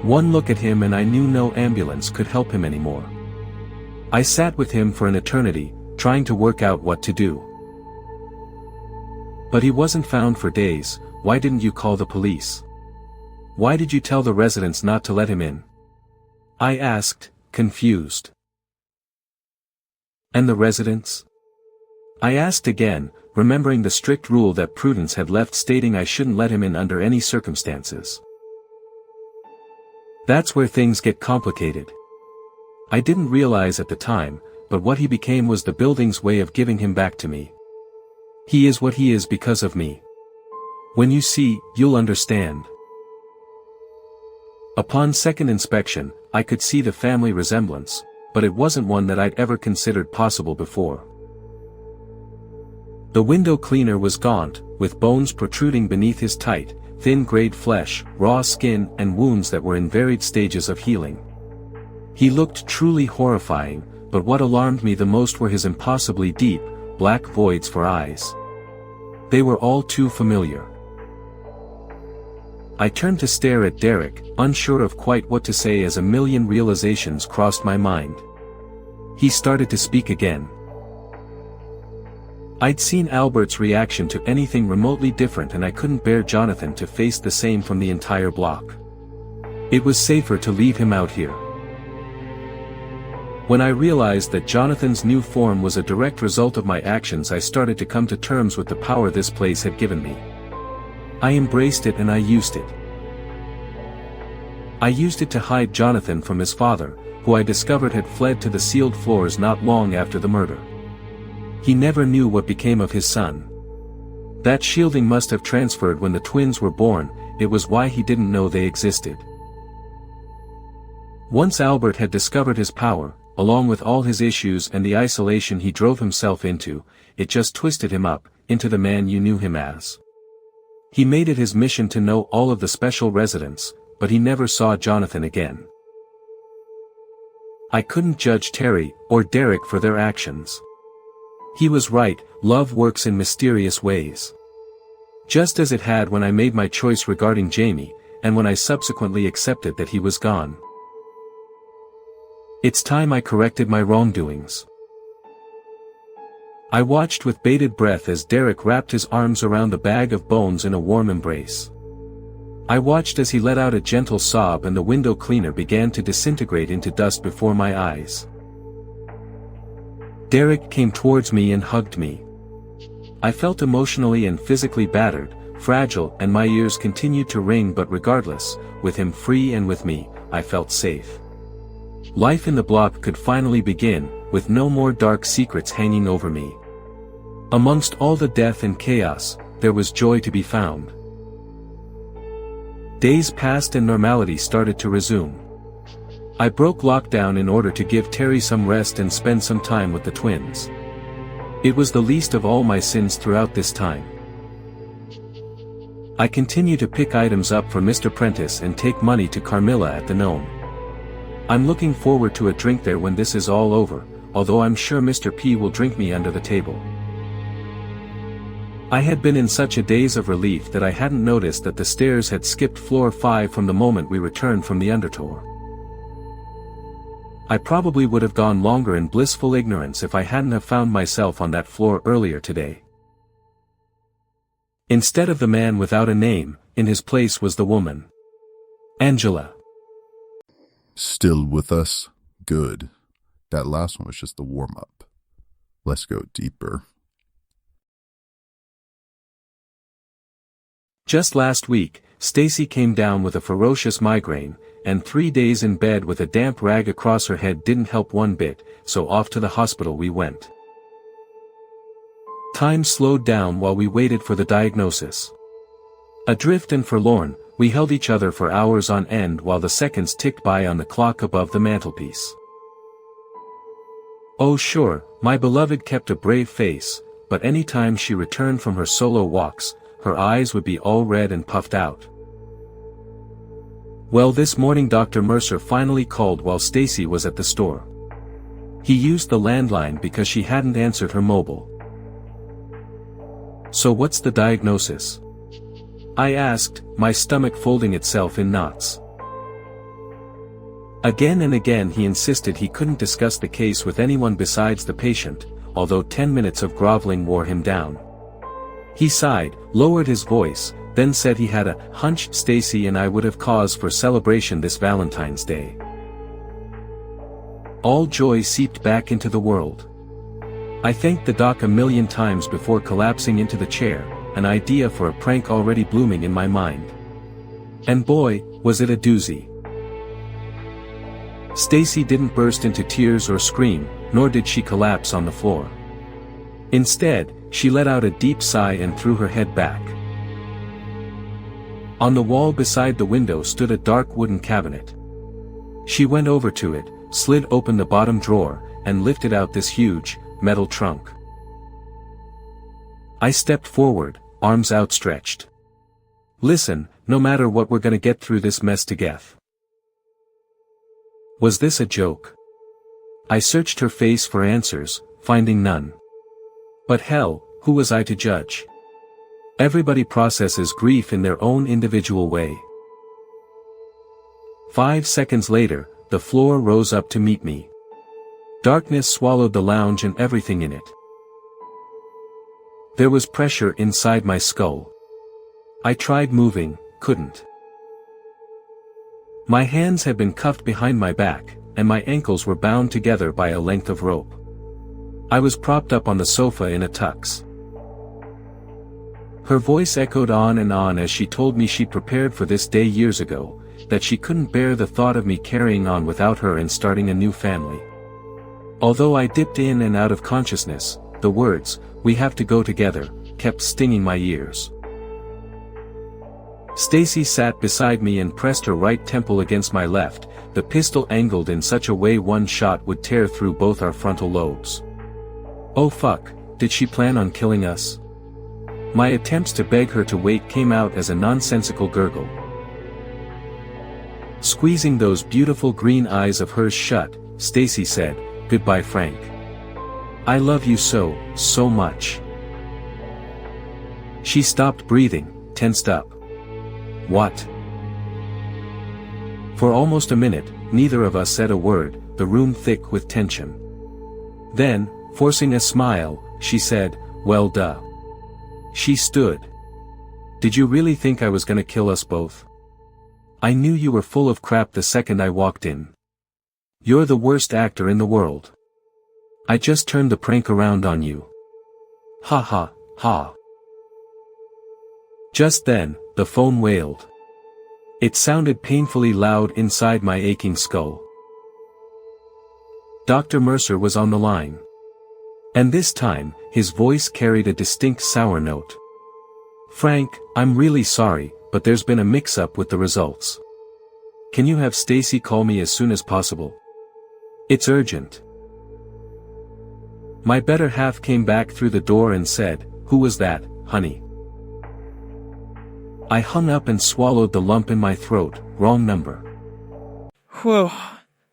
One look at him and I knew no ambulance could help him anymore. I sat with him for an eternity, trying to work out what to do. But he wasn't found for days. Why didn't you call the police? Why did you tell the residents not to let him in? I asked, confused. And the residents? I asked again, remembering the strict rule that Prudence had left stating I shouldn't let him in under any circumstances. That's where things get complicated. I didn't realize at the time, but what he became was the building's way of giving him back to me. He is what he is because of me. When you see, you'll understand. Upon second inspection, I could see the family resemblance, but it wasn't one that I'd ever considered possible before. The window cleaner was gaunt, with bones protruding beneath his tight, thin-grayed flesh, raw skin and wounds that were in varied stages of healing. He looked truly horrifying, but what alarmed me the most were his impossibly deep, black voids for eyes. They were all too familiar. I turned to stare at Derek, unsure of quite what to say as a million realizations crossed my mind. He started to speak again. I'd seen Albert's reaction to anything remotely different and I couldn't bear Jonathan to face the same from the entire block. It was safer to leave him out here. When I realized that Jonathan's new form was a direct result of my actions, I started to come to terms with the power this place had given me. I embraced it and I used it. I used it to hide Jonathan from his father, who I discovered had fled to the sealed floors not long after the murder. He never knew what became of his son. That shielding must have transferred when the twins were born, it was why he didn't know they existed. Once Albert had discovered his power, along with all his issues and the isolation he drove himself into, it just twisted him up, into the man you knew him as. He made it his mission to know all of the special residents, but he never saw Jonathan again. I couldn't judge Terry or Derek for their actions. He was right, love works in mysterious ways. Just as it had when I made my choice regarding Jamie, and when I subsequently accepted that he was gone. It's time I corrected my wrongdoings. I watched with bated breath as Derek wrapped his arms around the bag of bones in a warm embrace. I watched as he let out a gentle sob and the window cleaner began to disintegrate into dust before my eyes. Derek came towards me and hugged me. I felt emotionally and physically battered, fragile, and my ears continued to ring, but regardless, with him free and with me, I felt safe. Life in the block could finally begin, with no more dark secrets hanging over me. Amongst all the death and chaos, there was joy to be found. Days passed and normality started to resume. I broke lockdown in order to give Terry some rest and spend some time with the twins. It was the least of all my sins throughout this time. I continue to pick items up for Mr. Prentice and take money to Carmilla at the Gnome. I'm looking forward to a drink there when this is all over, although I'm sure Mr. P will drink me under the table. I had been in such a daze of relief that I hadn't noticed that the stairs had skipped floor 5 from the moment we returned from the undertour. I probably would have gone longer in blissful ignorance if I hadn't have found myself on that floor earlier today. Instead of the man without a name, in his place was the woman. Angela. Still with us? Good. That last one was just the warm-up. Let's go deeper. Just last week, Stacy came down with a ferocious migraine, and 3 days in bed with a damp rag across her head didn't help one bit, so off to the hospital we went. Time slowed down while we waited for the diagnosis. Adrift and forlorn, we held each other for hours on end while the seconds ticked by on the clock above the mantelpiece. Oh sure, my beloved kept a brave face, but any time she returned from her solo walks, her eyes would be all red and puffed out. Well, this morning Dr. Mercer finally called while Stacy was at the store. He used the landline because she hadn't answered her mobile. So what's the diagnosis? I asked, my stomach folding itself in knots. Again and again he insisted he couldn't discuss the case with anyone besides the patient, although 10 minutes of groveling wore him down. He sighed, lowered his voice, then said he had a hunch Stacy and I would have cause for celebration this Valentine's Day. All joy seeped back into the world. I thanked the doc a million times before collapsing into the chair, an idea for a prank already blooming in my mind. And boy, was it a doozy. Stacy didn't burst into tears or scream, nor did she collapse on the floor. Instead, she let out a deep sigh and threw her head back. On the wall beside the window stood a dark wooden cabinet. She went over to it, slid open the bottom drawer, and lifted out this huge, metal trunk. I stepped forward, arms outstretched. Listen, no matter what, we're gonna get through this mess together. Was this a joke? I searched her face for answers, finding none. But hell, who was I to judge? Everybody processes grief in their own individual way. 5 seconds later, the floor rose up to meet me. Darkness swallowed the lounge and everything in it. There was pressure inside my skull. I tried moving, couldn't. My hands had been cuffed behind my back, and my ankles were bound together by a length of rope. I was propped up on the sofa in a tux. Her voice echoed on and on as she told me she'd prepared for this day years ago, that she couldn't bear the thought of me carrying on without her and starting a new family. Although I dipped in and out of consciousness, the words, "We have to go together," kept stinging my ears. Stacy sat beside me and pressed her right temple against my left, the pistol angled in such a way one shot would tear through both our frontal lobes. Oh fuck, did she plan on killing us? My attempts to beg her to wait came out as a nonsensical gurgle. Squeezing those beautiful green eyes of hers shut, Stacy said, "Goodbye, Frank. I love you so, so much." She stopped breathing, tensed up. What? For almost a minute, neither of us said a word, the room thick with tension. Then, forcing a smile, she said, "Well duh." She stood. "Did you really think I was gonna kill us both? I knew you were full of crap the second I walked in. You're the worst actor in the world. I just turned the prank around on you. Ha ha, ha." Just then, the phone wailed. It sounded painfully loud inside my aching skull. Dr. Mercer was on the line. And this time, his voice carried a distinct sour note. "Frank, I'm really sorry, but there's been a mix-up with the results. Can you have Stacy call me as soon as possible? It's urgent." My better half came back through the door and said, "Who was that, honey?" I hung up and swallowed the lump in my throat. Wrong number. Whew,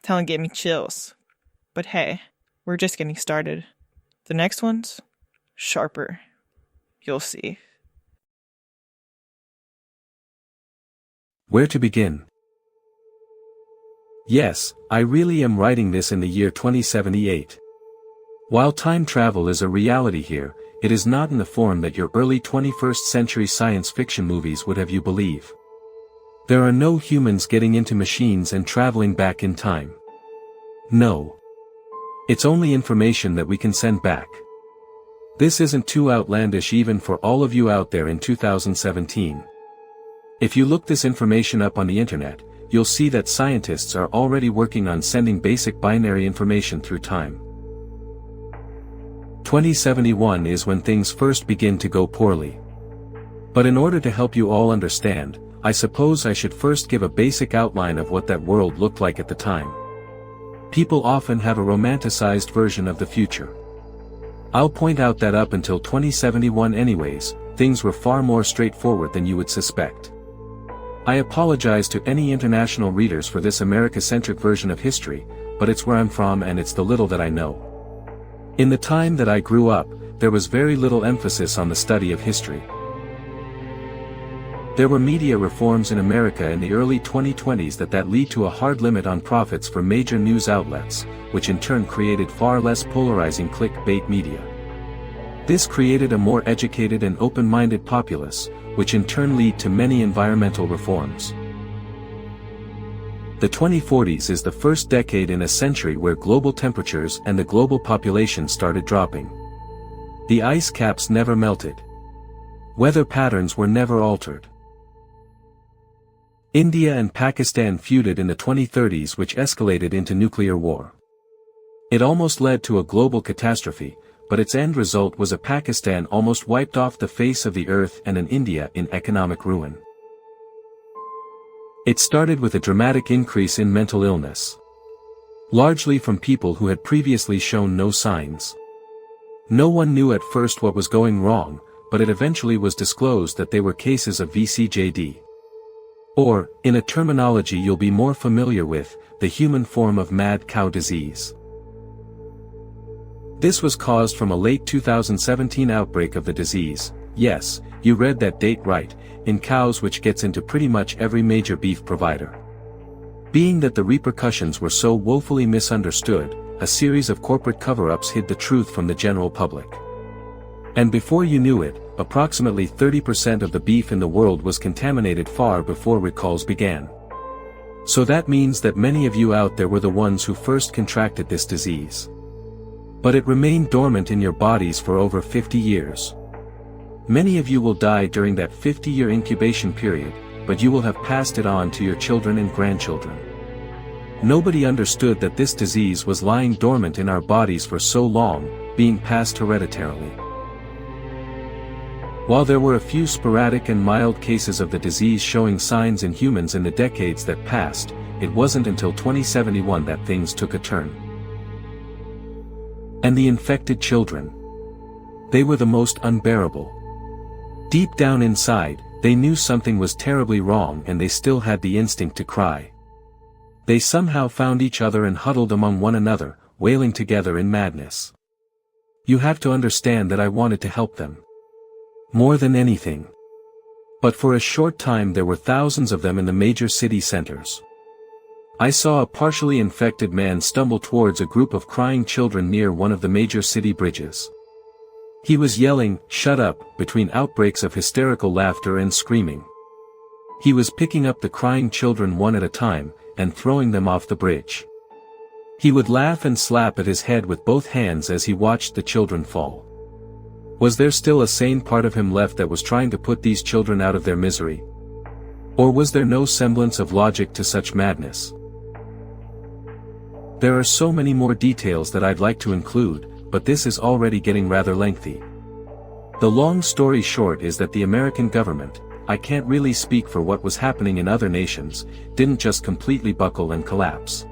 telling gave me chills. But hey, we're just getting started. The next one's sharper. You'll see. Where to begin? Yes, I really am writing this in the year 2078. While time travel is a reality here, it is not in the form that your early 21st century science fiction movies would have you believe. There are no humans getting into machines and traveling back in time. No. It's only information that we can send back. This isn't too outlandish even for all of you out there in 2017. If you look this information up on the internet, you'll see that scientists are already working on sending basic binary information through time. 2071 is when things first begin to go poorly. But in order to help you all understand, I suppose I should first give a basic outline of what that world looked like at the time. People often have a romanticized version of the future. I'll point out that up until 2071 anyways, things were far more straightforward than you would suspect. I apologize to any international readers for this America-centric version of history, but it's where I'm from and it's the little that I know. In the time that I grew up, there was very little emphasis on the study of history. There were media reforms in America in the early 2020s that lead to a hard limit on profits for major news outlets, which in turn created far less polarizing clickbait media. This created a more educated and open-minded populace, which in turn lead to many environmental reforms. The 2040s is the first decade in a century where global temperatures and the global population started dropping. The ice caps never melted. Weather patterns were never altered. India and Pakistan feuded in the 2030s, which escalated into nuclear war. It almost led to a global catastrophe, but its end result was a Pakistan almost wiped off the face of the earth and an India in economic ruin. It started with a dramatic increase in mental illness. Largely from people who had previously shown no signs. No one knew at first what was going wrong, but it eventually was disclosed that they were cases of VCJD. Or, in a terminology you'll be more familiar with, the human form of mad cow disease. This was caused from a late 2017 outbreak of the disease, yes, you read that date right, in cows, which gets into pretty much every major beef provider. Being that the repercussions were so woefully misunderstood, a series of corporate cover-ups hid the truth from the general public. And before you knew it, approximately 30% of the beef in the world was contaminated far before recalls began. So that means that many of you out there were the ones who first contracted this disease. But it remained dormant in your bodies for over 50 years. Many of you will die during that 50-year incubation period, but you will have passed it on to your children and grandchildren. Nobody understood that this disease was lying dormant in our bodies for so long, being passed hereditarily. While there were a few sporadic and mild cases of the disease showing signs in humans in the decades that passed, it wasn't until 2071 that things took a turn. And the infected children. They were the most unbearable. Deep down inside, they knew something was terribly wrong and they still had the instinct to cry. They somehow found each other and huddled among one another, wailing together in madness. You have to understand that I wanted to help them. More than anything. But for a short time there were thousands of them in the major city centers. I saw a partially infected man stumble towards a group of crying children near one of the major city bridges. He was yelling, "Shut up," between outbreaks of hysterical laughter and screaming. He was picking up the crying children one at a time, and throwing them off the bridge. He would laugh and slap at his head with both hands as he watched the children fall. Was there still a sane part of him left that was trying to put these children out of their misery? Or was there no semblance of logic to such madness? There are so many more details that I'd like to include, but this is already getting rather lengthy. The long story short is that the American government, I can't really speak for what was happening in other nations, didn't just completely buckle and collapse.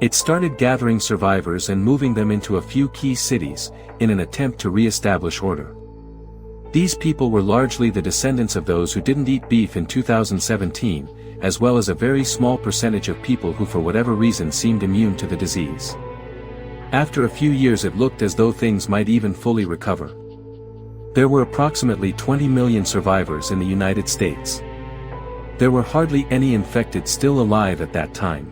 It started gathering survivors and moving them into a few key cities, in an attempt to re-establish order. These people were largely the descendants of those who didn't eat beef in 2017, as well as a very small percentage of people who for whatever reason seemed immune to the disease. After a few years it looked as though things might even fully recover. There were approximately 20 million survivors in the United States. There were hardly any infected still alive at that time.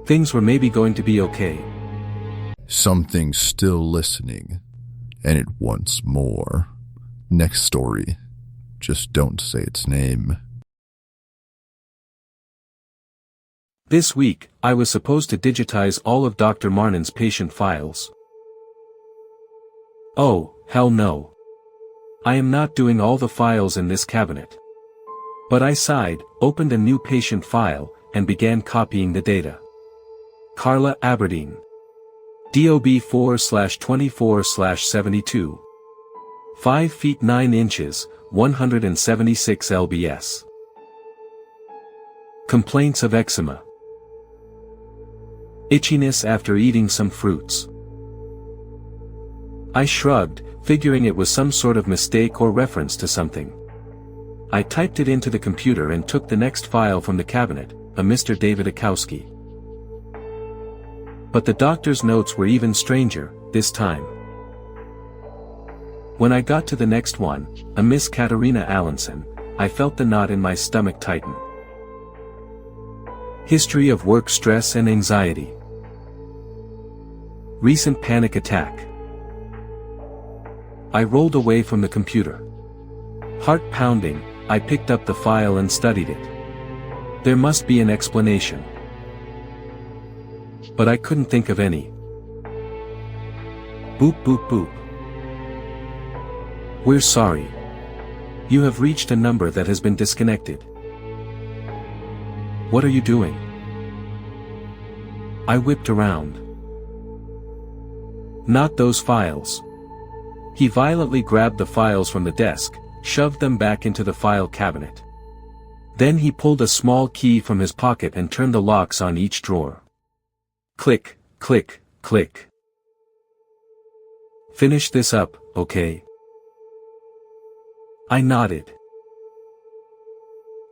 Things were maybe going to be okay. Something's still listening, and it wants more. Next story. Just don't say its name. This week, I was supposed to digitize all of Dr. Marnin's patient files. Oh, hell no. I am not doing all the files in this cabinet. But I sighed, opened a new patient file, and began copying the data. Carla Aberdeen. DOB 4/24/72. 5 feet 9 inches, 176 lbs. Complaints of eczema. Itchiness after eating some fruits. I shrugged, figuring it was some sort of mistake or reference to something. I typed it into the computer and took the next file from the cabinet, a Mr. David Akowski. But the doctor's notes were even stranger, this time. When I got to the next one, a Miss Katerina Allenson, I felt the knot in my stomach tighten. History of work stress and anxiety. Recent panic attack. I rolled away from the computer. Heart pounding, I picked up the file and studied it. There must be an explanation. But I couldn't think of any. Boop boop boop. We're sorry. You have reached a number that has been disconnected. What are you doing? I whipped around. Not those files. He violently grabbed the files from the desk, shoved them back into the file cabinet. Then he pulled a small key from his pocket and turned the locks on each drawer. Click, click, click. Finish this up, okay? I nodded.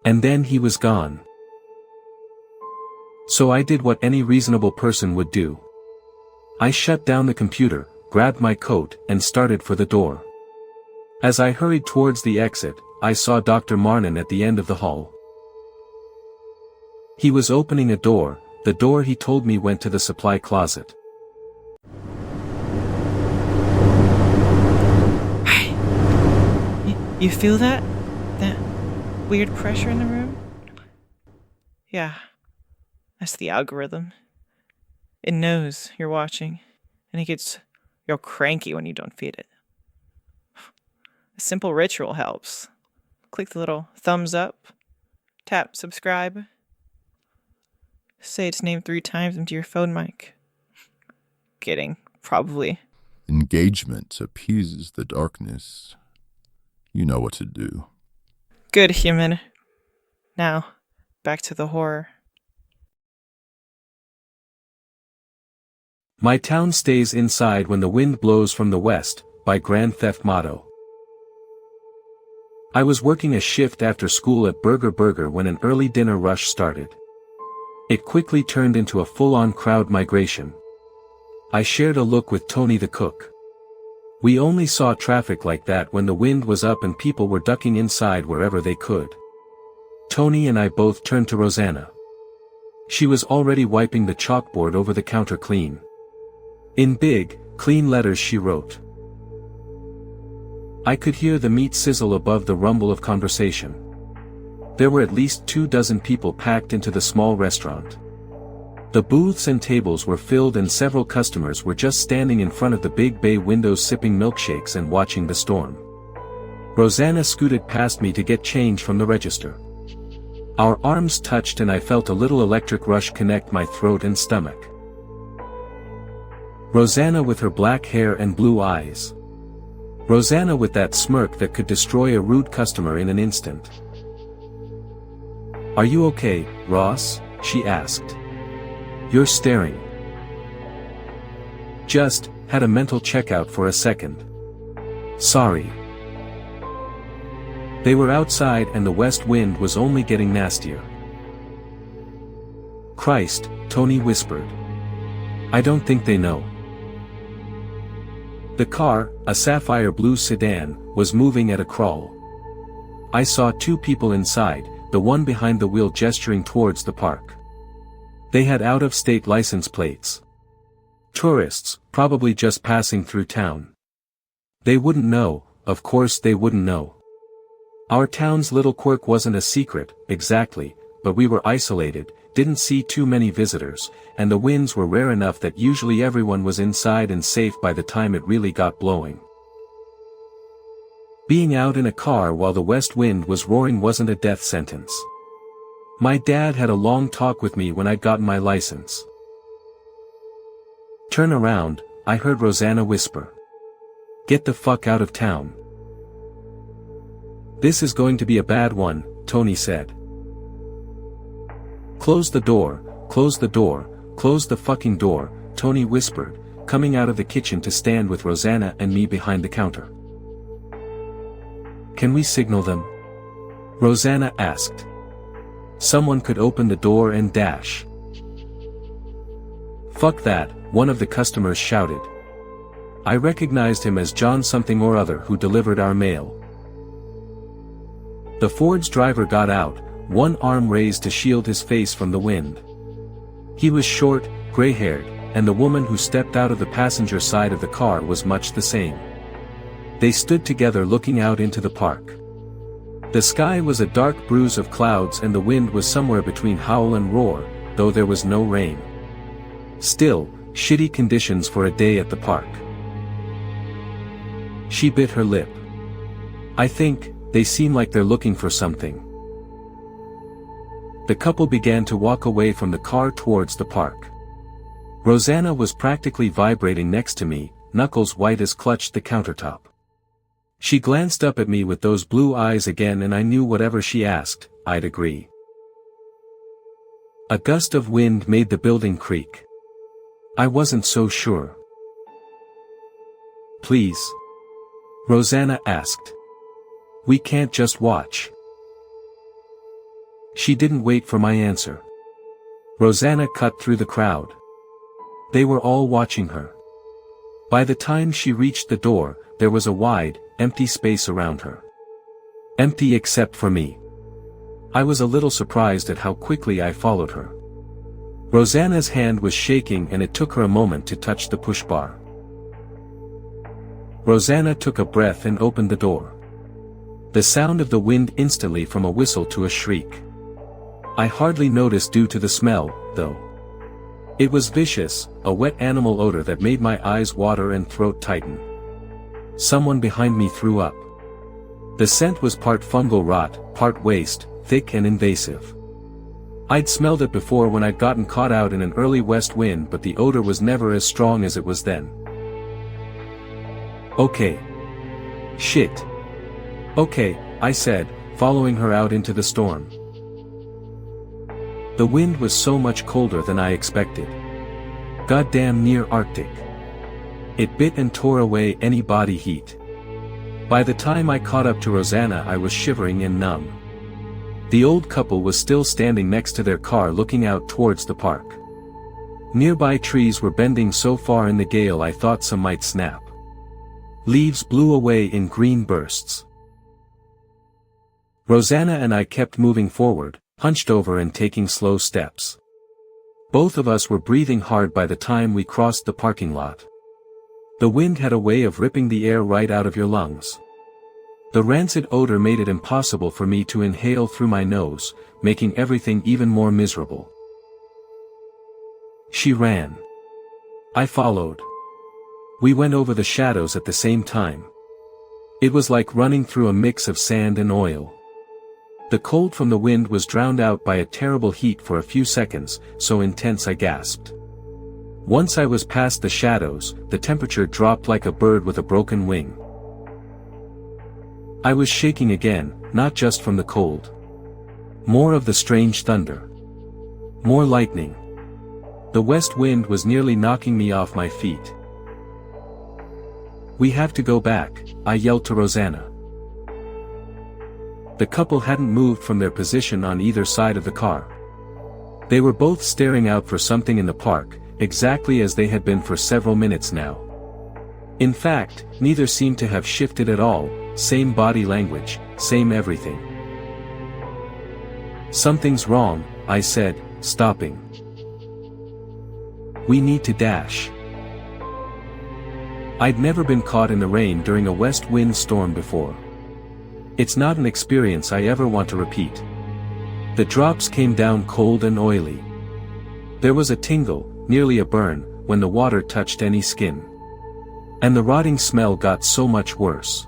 And then he was gone. So I did what any reasonable person would do. I shut down the computer, grabbed my coat, and started for the door. As I hurried towards the exit, I saw Dr. Marnin at the end of the hall. He was opening a door, the door he told me went to the supply closet. You feel that? That weird pressure in the room? Yeah. That's the algorithm. It knows you're watching, and it gets real cranky when you don't feed it. A simple ritual helps. Click the little thumbs up, tap subscribe, say its name 3 times into your phone mic. Kidding, probably. Engagement appeases the darkness. You know what to do. Good, human. Now, back to the horror. My town stays inside when the wind blows from the west, by Grand Theft Motto. I was working a shift after school at Burger when an early dinner rush started. It quickly turned into a full-on crowd migration. I shared a look with Tony the cook. We only saw traffic like that when the wind was up and people were ducking inside wherever they could. Tony and I both turned to Rosanna. She was already wiping the chalkboard over the counter clean. In big, clean letters she wrote. I could hear the meat sizzle above the rumble of conversation. There were at least 24 people packed into the small restaurant. The booths and tables were filled and several customers were just standing in front of the big bay windows sipping milkshakes and watching the storm. Rosanna scooted past me to get change from the register. Our arms touched and I felt a little electric rush connect my throat and stomach. Rosanna with her black hair and blue eyes. Rosanna with that smirk that could destroy a rude customer in an instant. "Are you okay, Ross?" she asked. "You're staring." Just had a mental checkout for a second. Sorry. They were outside and the west wind was only getting nastier. "Christ," Tony whispered. "I don't think they know." The car, a sapphire blue sedan, was moving at a crawl. I saw 2 people inside, the one behind the wheel gesturing towards the park. They had out-of-state license plates. Tourists, probably just passing through town. They wouldn't know, of course they wouldn't know. Our town's little quirk wasn't a secret, exactly, but we were isolated, didn't see too many visitors, and the winds were rare enough that usually everyone was inside and safe by the time it really got blowing. Being out in a car while the west wind was roaring wasn't a death sentence. My dad had a long talk with me when I'd gotten my license. "Turn around," I heard Rosanna whisper. "Get the fuck out of town." "This is going to be a bad one," Tony said. Close the door, close the door, close the fucking door, Tony whispered, coming out of the kitchen to stand with Rosanna and me behind the counter. Can we signal them? Rosanna asked. Someone could open the door and dash. Fuck that, one of the customers shouted. I recognized him as John something or other who delivered our mail. The Ford's driver got out, one arm raised to shield his face from the wind. He was short, gray-haired, and the woman who stepped out of the passenger side of the car was much the same. They stood together looking out into the park. The sky was a dark bruise of clouds and the wind was somewhere between howl and roar, though there was no rain. Still, shitty conditions for a day at the park. She bit her lip. I think, they seem like they're looking for something. The couple began to walk away from the car towards the park. Rosanna was practically vibrating next to me, knuckles white as clutched the countertop. She glanced up at me with those blue eyes again and I knew whatever she asked, I'd agree. A gust of wind made the building creak. I wasn't so sure. Please? Rosanna asked. We can't just watch. She didn't wait for my answer. Rosanna cut through the crowd. They were all watching her. By the time she reached the door, there was a wide, empty space around her. Empty except for me. I was a little surprised at how quickly I followed her. Rosanna's hand was shaking and it took her a moment to touch the push bar. Rosanna took a breath and opened the door. The sound of the wind instantly from a whistle to a shriek. I hardly noticed due to the smell, though. It was vicious, a wet animal odor that made my eyes water and throat tighten. Someone behind me threw up. The scent was part fungal rot, part waste, thick and invasive. I'd smelled it before when I'd gotten caught out in an early west wind, but the odor was never as strong as it was then. Okay. Shit. Okay, I said, following her out into the storm. The wind was so much colder than I expected. Goddamn near Arctic. It bit and tore away any body heat. By the time I caught up to Rosanna I was shivering and numb. The old couple was still standing next to their car looking out towards the park. Nearby trees were bending so far in the gale I thought some might snap. Leaves blew away in green bursts. Rosanna and I kept moving forward, hunched over and taking slow steps. Both of us were breathing hard by the time we crossed the parking lot. The wind had a way of ripping the air right out of your lungs. The rancid odor made it impossible for me to inhale through my nose, making everything even more miserable. She ran. I followed. We went over the shadows at the same time. It was like running through a mix of sand and oil. The cold from the wind was drowned out by a terrible heat for a few seconds, so intense I gasped. Once I was past the shadows, the temperature dropped like a bird with a broken wing. I was shaking again, not just from the cold. More of the strange thunder. More lightning. The west wind was nearly knocking me off my feet. We have to go back, I yelled to Rosanna. The couple hadn't moved from their position on either side of the car. They were both staring out for something in the park, exactly as they had been for several minutes now. In fact, neither seemed to have shifted at all, same body language, same everything. Something's wrong, I said, stopping. We need to dash. I'd never been caught in the rain during a west wind storm before. It's not an experience I ever want to repeat. The drops came down cold and oily. There was a tingle, nearly a burn, when the water touched any skin. And the rotting smell got so much worse.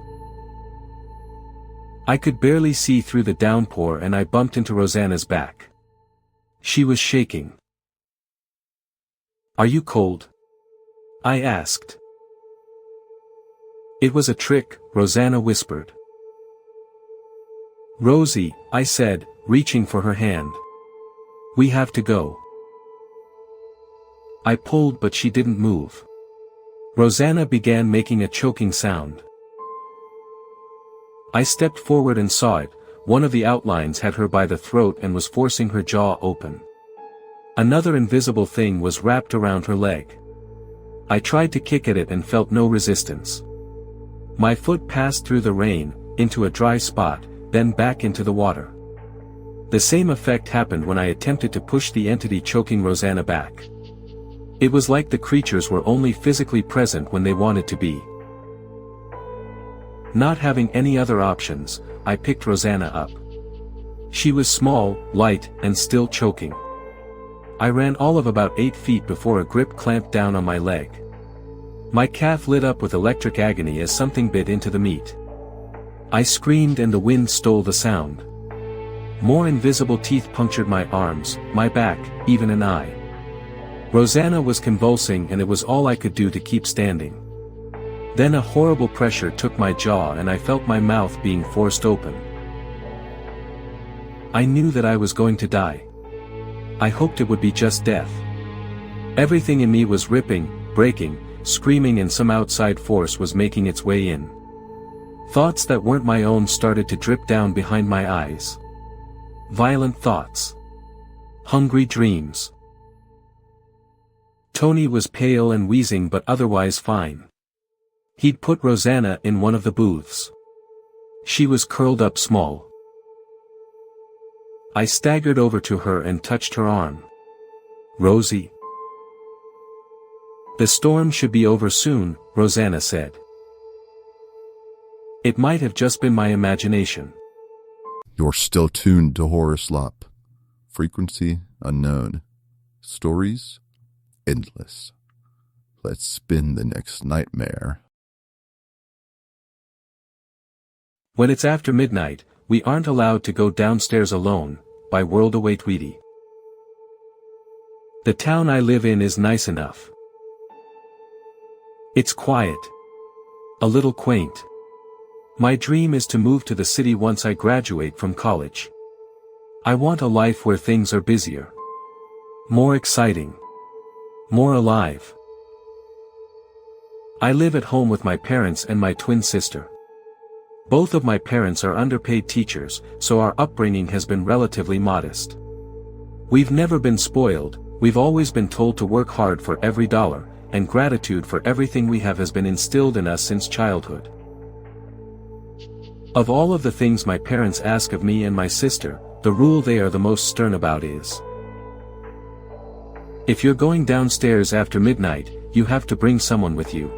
I could barely see through the downpour and I bumped into Rosanna's back. She was shaking. Are you cold? I asked. It was a trick, Rosanna whispered. Rosie, I said, reaching for her hand. We have to go. I pulled but she didn't move. Rosanna began making a choking sound. I stepped forward and saw it. One of the outlines had her by the throat and was forcing her jaw open. Another invisible thing was wrapped around her leg. I tried to kick at it and felt no resistance. My foot passed through the rain, into a dry spot, then back into the water. The same effect happened when I attempted to push the entity choking Rosanna back. It was like the creatures were only physically present when they wanted to be. Not having any other options, I picked Rosanna up. She was small, light, and still choking. I ran all of about 8 feet before a grip clamped down on my leg. My calf lit up with electric agony as something bit into the meat. I screamed and the wind stole the sound. More invisible teeth punctured my arms, my back, even an eye. Rosanna was convulsing and it was all I could do to keep standing. Then a horrible pressure took my jaw and I felt my mouth being forced open. I knew that I was going to die. I hoped it would be just death. Everything in me was ripping, breaking, screaming, and some outside force was making its way in. Thoughts that weren't my own started to drip down behind my eyes. Violent thoughts. Hungry dreams. Tony was pale and wheezing but otherwise fine. He'd put Rosanna in one of the booths. She was curled up small. I staggered over to her and touched her arm. "Rosie." "The storm should be over soon," Rosanna said. It might have just been my imagination. You're still tuned to HorrorSlop. Frequency unknown. Stories endless. Let's spin the next nightmare. When it's after midnight, we aren't allowed to go downstairs alone, by World Away Tweety. The town I live in is nice enough. It's quiet. A little quaint. My dream is to move to the city once I graduate from college. I want a life where things are busier. More exciting. More alive. I live at home with my parents and my twin sister. Both of my parents are underpaid teachers, so our upbringing has been relatively modest. We've never been spoiled, we've always been told to work hard for every dollar, and gratitude for everything we have has been instilled in us since childhood. Of all of the things my parents ask of me and my sister, the rule they are the most stern about is: if you're going downstairs after midnight, you have to bring someone with you.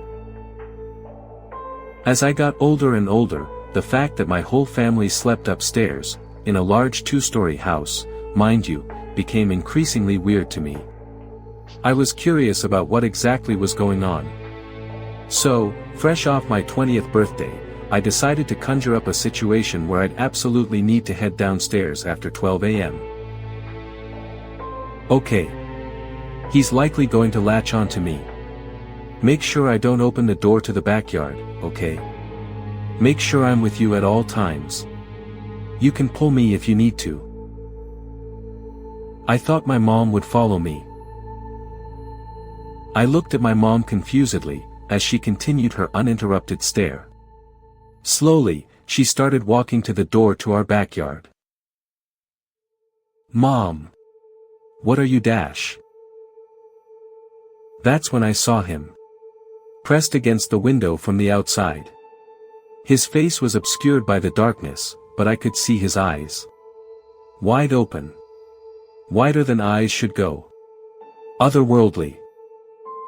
As I got older and older, the fact that my whole family slept upstairs, in a large 2-story house, mind you, became increasingly weird to me. I was curious about what exactly was going on. So, fresh off my 20th birthday, I decided to conjure up a situation where I'd absolutely need to head downstairs after 12 a.m. Okay. He's likely going to latch on to me. Make sure I don't open the door to the backyard, okay? Make sure I'm with you at all times. You can pull me if you need to. I thought my mom would follow me. I looked at my mom confusedly, as she continued her uninterrupted stare. Slowly, she started walking to the door to our backyard. "Mom! What are you dash?" That's when I saw him. Pressed against the window from the outside. His face was obscured by the darkness, but I could see his eyes. Wide open. Wider than eyes should go. Otherworldly.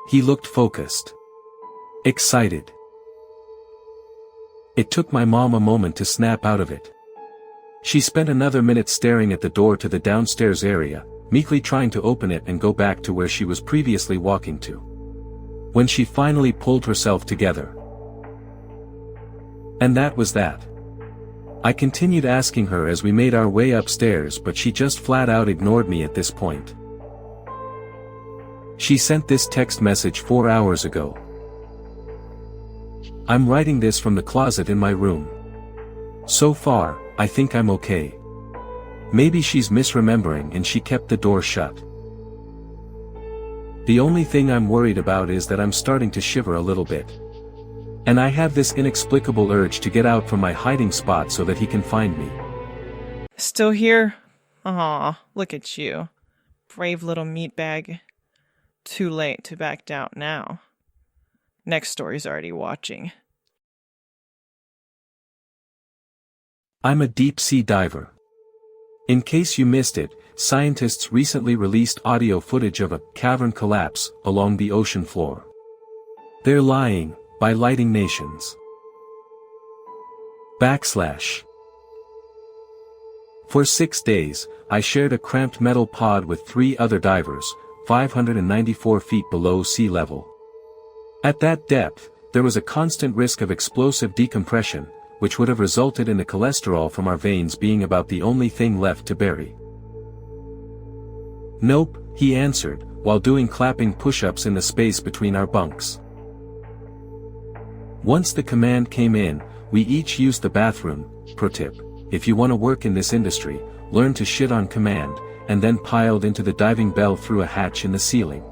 He looked focused. Excited. It took my mom a moment to snap out of it. She spent another minute staring at the door to the downstairs area, meekly trying to open it and go back to where she was previously walking to. When she finally pulled herself together. And that was that. I continued asking her as we made our way upstairs, but she just flat out ignored me at this point. She sent this text message 4 hours ago. "I'm writing this from the closet in my room. So far, I think I'm okay. Maybe she's misremembering and she kept the door shut. The only thing I'm worried about is that I'm starting to shiver a little bit. And I have this inexplicable urge to get out from my hiding spot so that he can find me. Still here? Aw, look at you. Brave little meatbag. Too late to back out now. Next story's already watching. I'm a deep-sea diver. In case you missed it, scientists recently released audio footage of a cavern collapse along the ocean floor. They're lying, by lighting nations. For 6 days, I shared a cramped metal pod with 3 other divers, 594 feet below sea level. At that depth, there was a constant risk of explosive decompression, which would have resulted in the cholesterol from our veins being about the only thing left to bury. Nope, he answered, while doing clapping push-ups in the space between our bunks. Once the command came in, we each used the bathroom. Pro tip: if you want to work in this industry, learn to shit on command, and then piled into the diving bell through a hatch in the ceiling.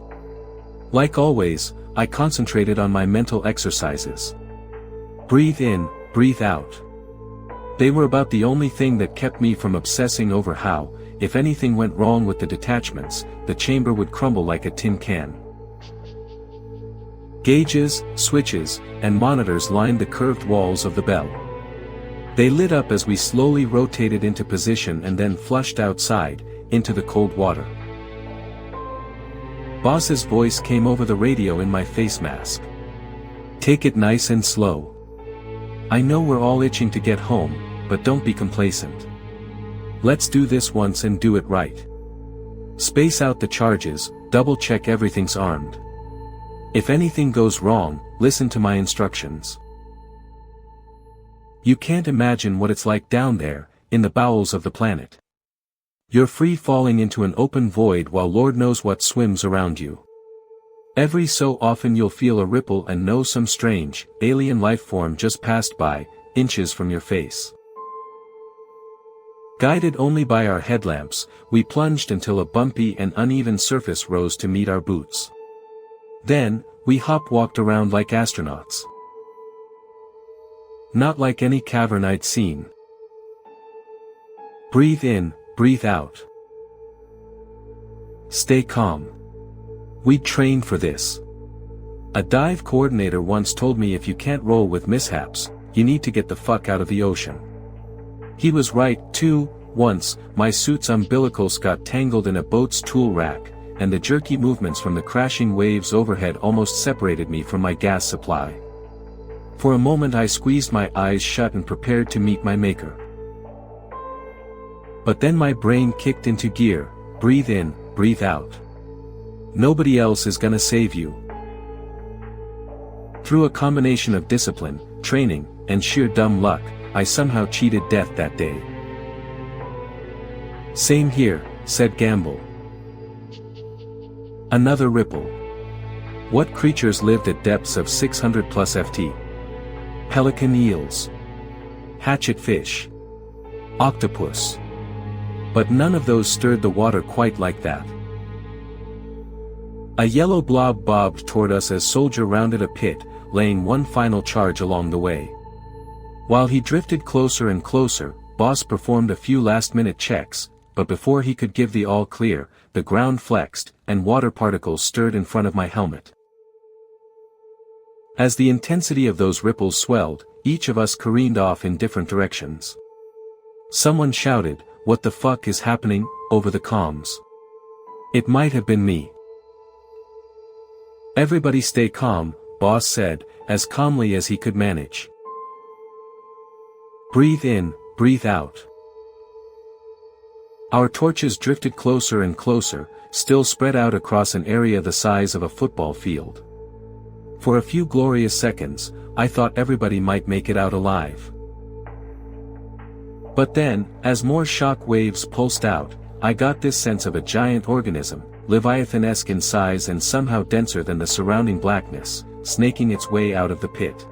Like always, I concentrated on my mental exercises. Breathe in, breathe out. They were about the only thing that kept me from obsessing over how, if anything went wrong with the detachments, the chamber would crumble like a tin can. Gauges, switches, and monitors lined the curved walls of the bell. They lit up as we slowly rotated into position and then flushed outside, into the cold water. Boss's voice came over the radio in my face mask. Take it nice and slow. I know we're all itching to get home, but don't be complacent. Let's do this once and do it right. Space out the charges, double check everything's armed. If anything goes wrong, listen to my instructions. You can't imagine what it's like down there, in the bowels of the planet. You're free falling into an open void while Lord knows what swims around you. Every so often you'll feel a ripple and know some strange, alien life form just passed by, inches from your face. Guided only by our headlamps, we plunged until a bumpy and uneven surface rose to meet our boots. Then, we hop-walked around like astronauts. Not like any cavern I'd seen. Breathe in, breathe out. Stay calm. We trained for this. A dive coordinator once told me if you can't roll with mishaps, you need to get the fuck out of the ocean. He was right, too. Once, my suit's umbilicals got tangled in a boat's tool rack, and the jerky movements from the crashing waves overhead almost separated me from my gas supply. For a moment I squeezed my eyes shut and prepared to meet my maker. But then my brain kicked into gear. Breathe in, breathe out. Nobody else is gonna save you. Through a combination of discipline, training, and sheer dumb luck, I somehow cheated death that day. Same here, said Gamble. Another ripple. What creatures lived at depths of 600 plus FT? Pelican eels. Hatchet fish. Octopus. But none of those stirred the water quite like that. A yellow blob bobbed toward us as Soldier rounded a pit, laying one final charge along the way. While he drifted closer and closer, Boss performed a few last-minute checks, but before he could give the all-clear, the ground flexed, and water particles stirred in front of my helmet. As the intensity of those ripples swelled, each of us careened off in different directions. Someone shouted, "What the fuck is happening?" over the comms. It might have been me. Everybody stay calm, Boss said, as calmly as he could manage. Breathe in, breathe out. Our torches drifted closer and closer, still spread out across an area the size of a football field. For a few glorious seconds, I thought everybody might make it out alive. But then, as more shock waves pulsed out, I got this sense of a giant organism, Leviathan-esque in size and somehow denser than the surrounding blackness, snaking its way out of the pit.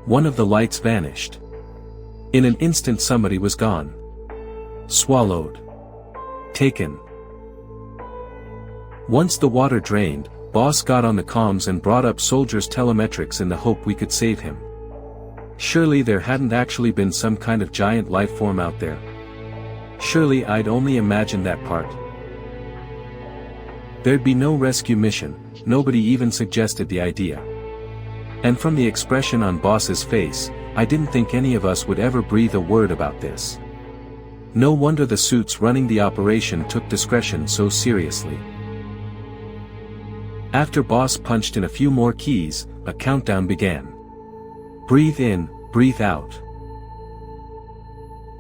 One of the lights vanished. In an instant somebody was gone. Swallowed. Taken. Once the water drained, Boss got on the comms and brought up soldiers' telemetrics in the hope we could save him. Surely there hadn't actually been some kind of giant life form out there. Surely I'd only imagined that part. There'd be no rescue mission, nobody even suggested the idea. And from the expression on Boss's face, I didn't think any of us would ever breathe a word about this. No wonder the suits running the operation took discretion so seriously. After Boss punched in a few more keys, a countdown began. Breathe in, breathe out.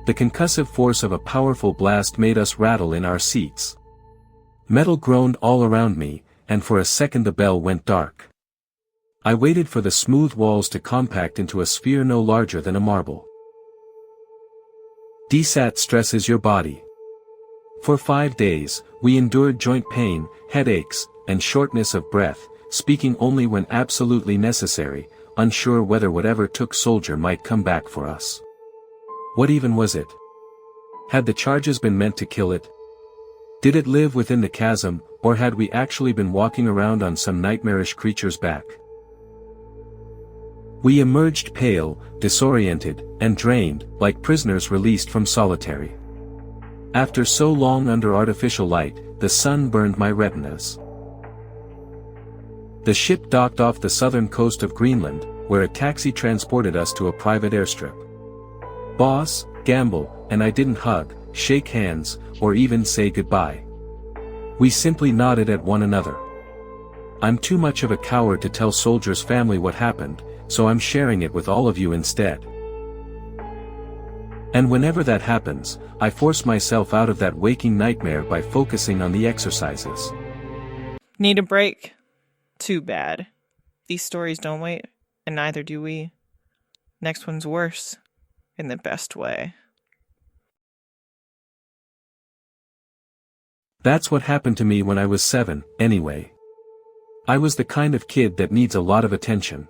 The concussive force of a powerful blast made us rattle in our seats. Metal groaned all around me, and for a second the bell went dark. I waited for the smooth walls to compact into a sphere no larger than a marble. DSAT stresses your body. For 5 days, we endured joint pain, headaches, and shortness of breath, speaking only when absolutely necessary, unsure whether whatever took soldier might come back for us. What even was it? Had the charges been meant to kill it? Did it live within the chasm, or had we actually been walking around on some nightmarish creature's back? We emerged pale, disoriented, and drained, like prisoners released from solitary. After so long under artificial light, the sun burned my retinas. The ship docked off the southern coast of Greenland, where a taxi transported us to a private airstrip. Boss, Gamble, and I didn't hug, shake hands, or even say goodbye. We simply nodded at one another. I'm too much of a coward to tell soldiers' family what happened, so I'm sharing it with all of you instead. And whenever that happens, I force myself out of that waking nightmare by focusing on the exercises. Need a break? Too bad. These stories don't wait, and neither do we. Next one's worse. In the best way. That's what happened to me when I was 7, anyway. I was the kind of kid that needs a lot of attention.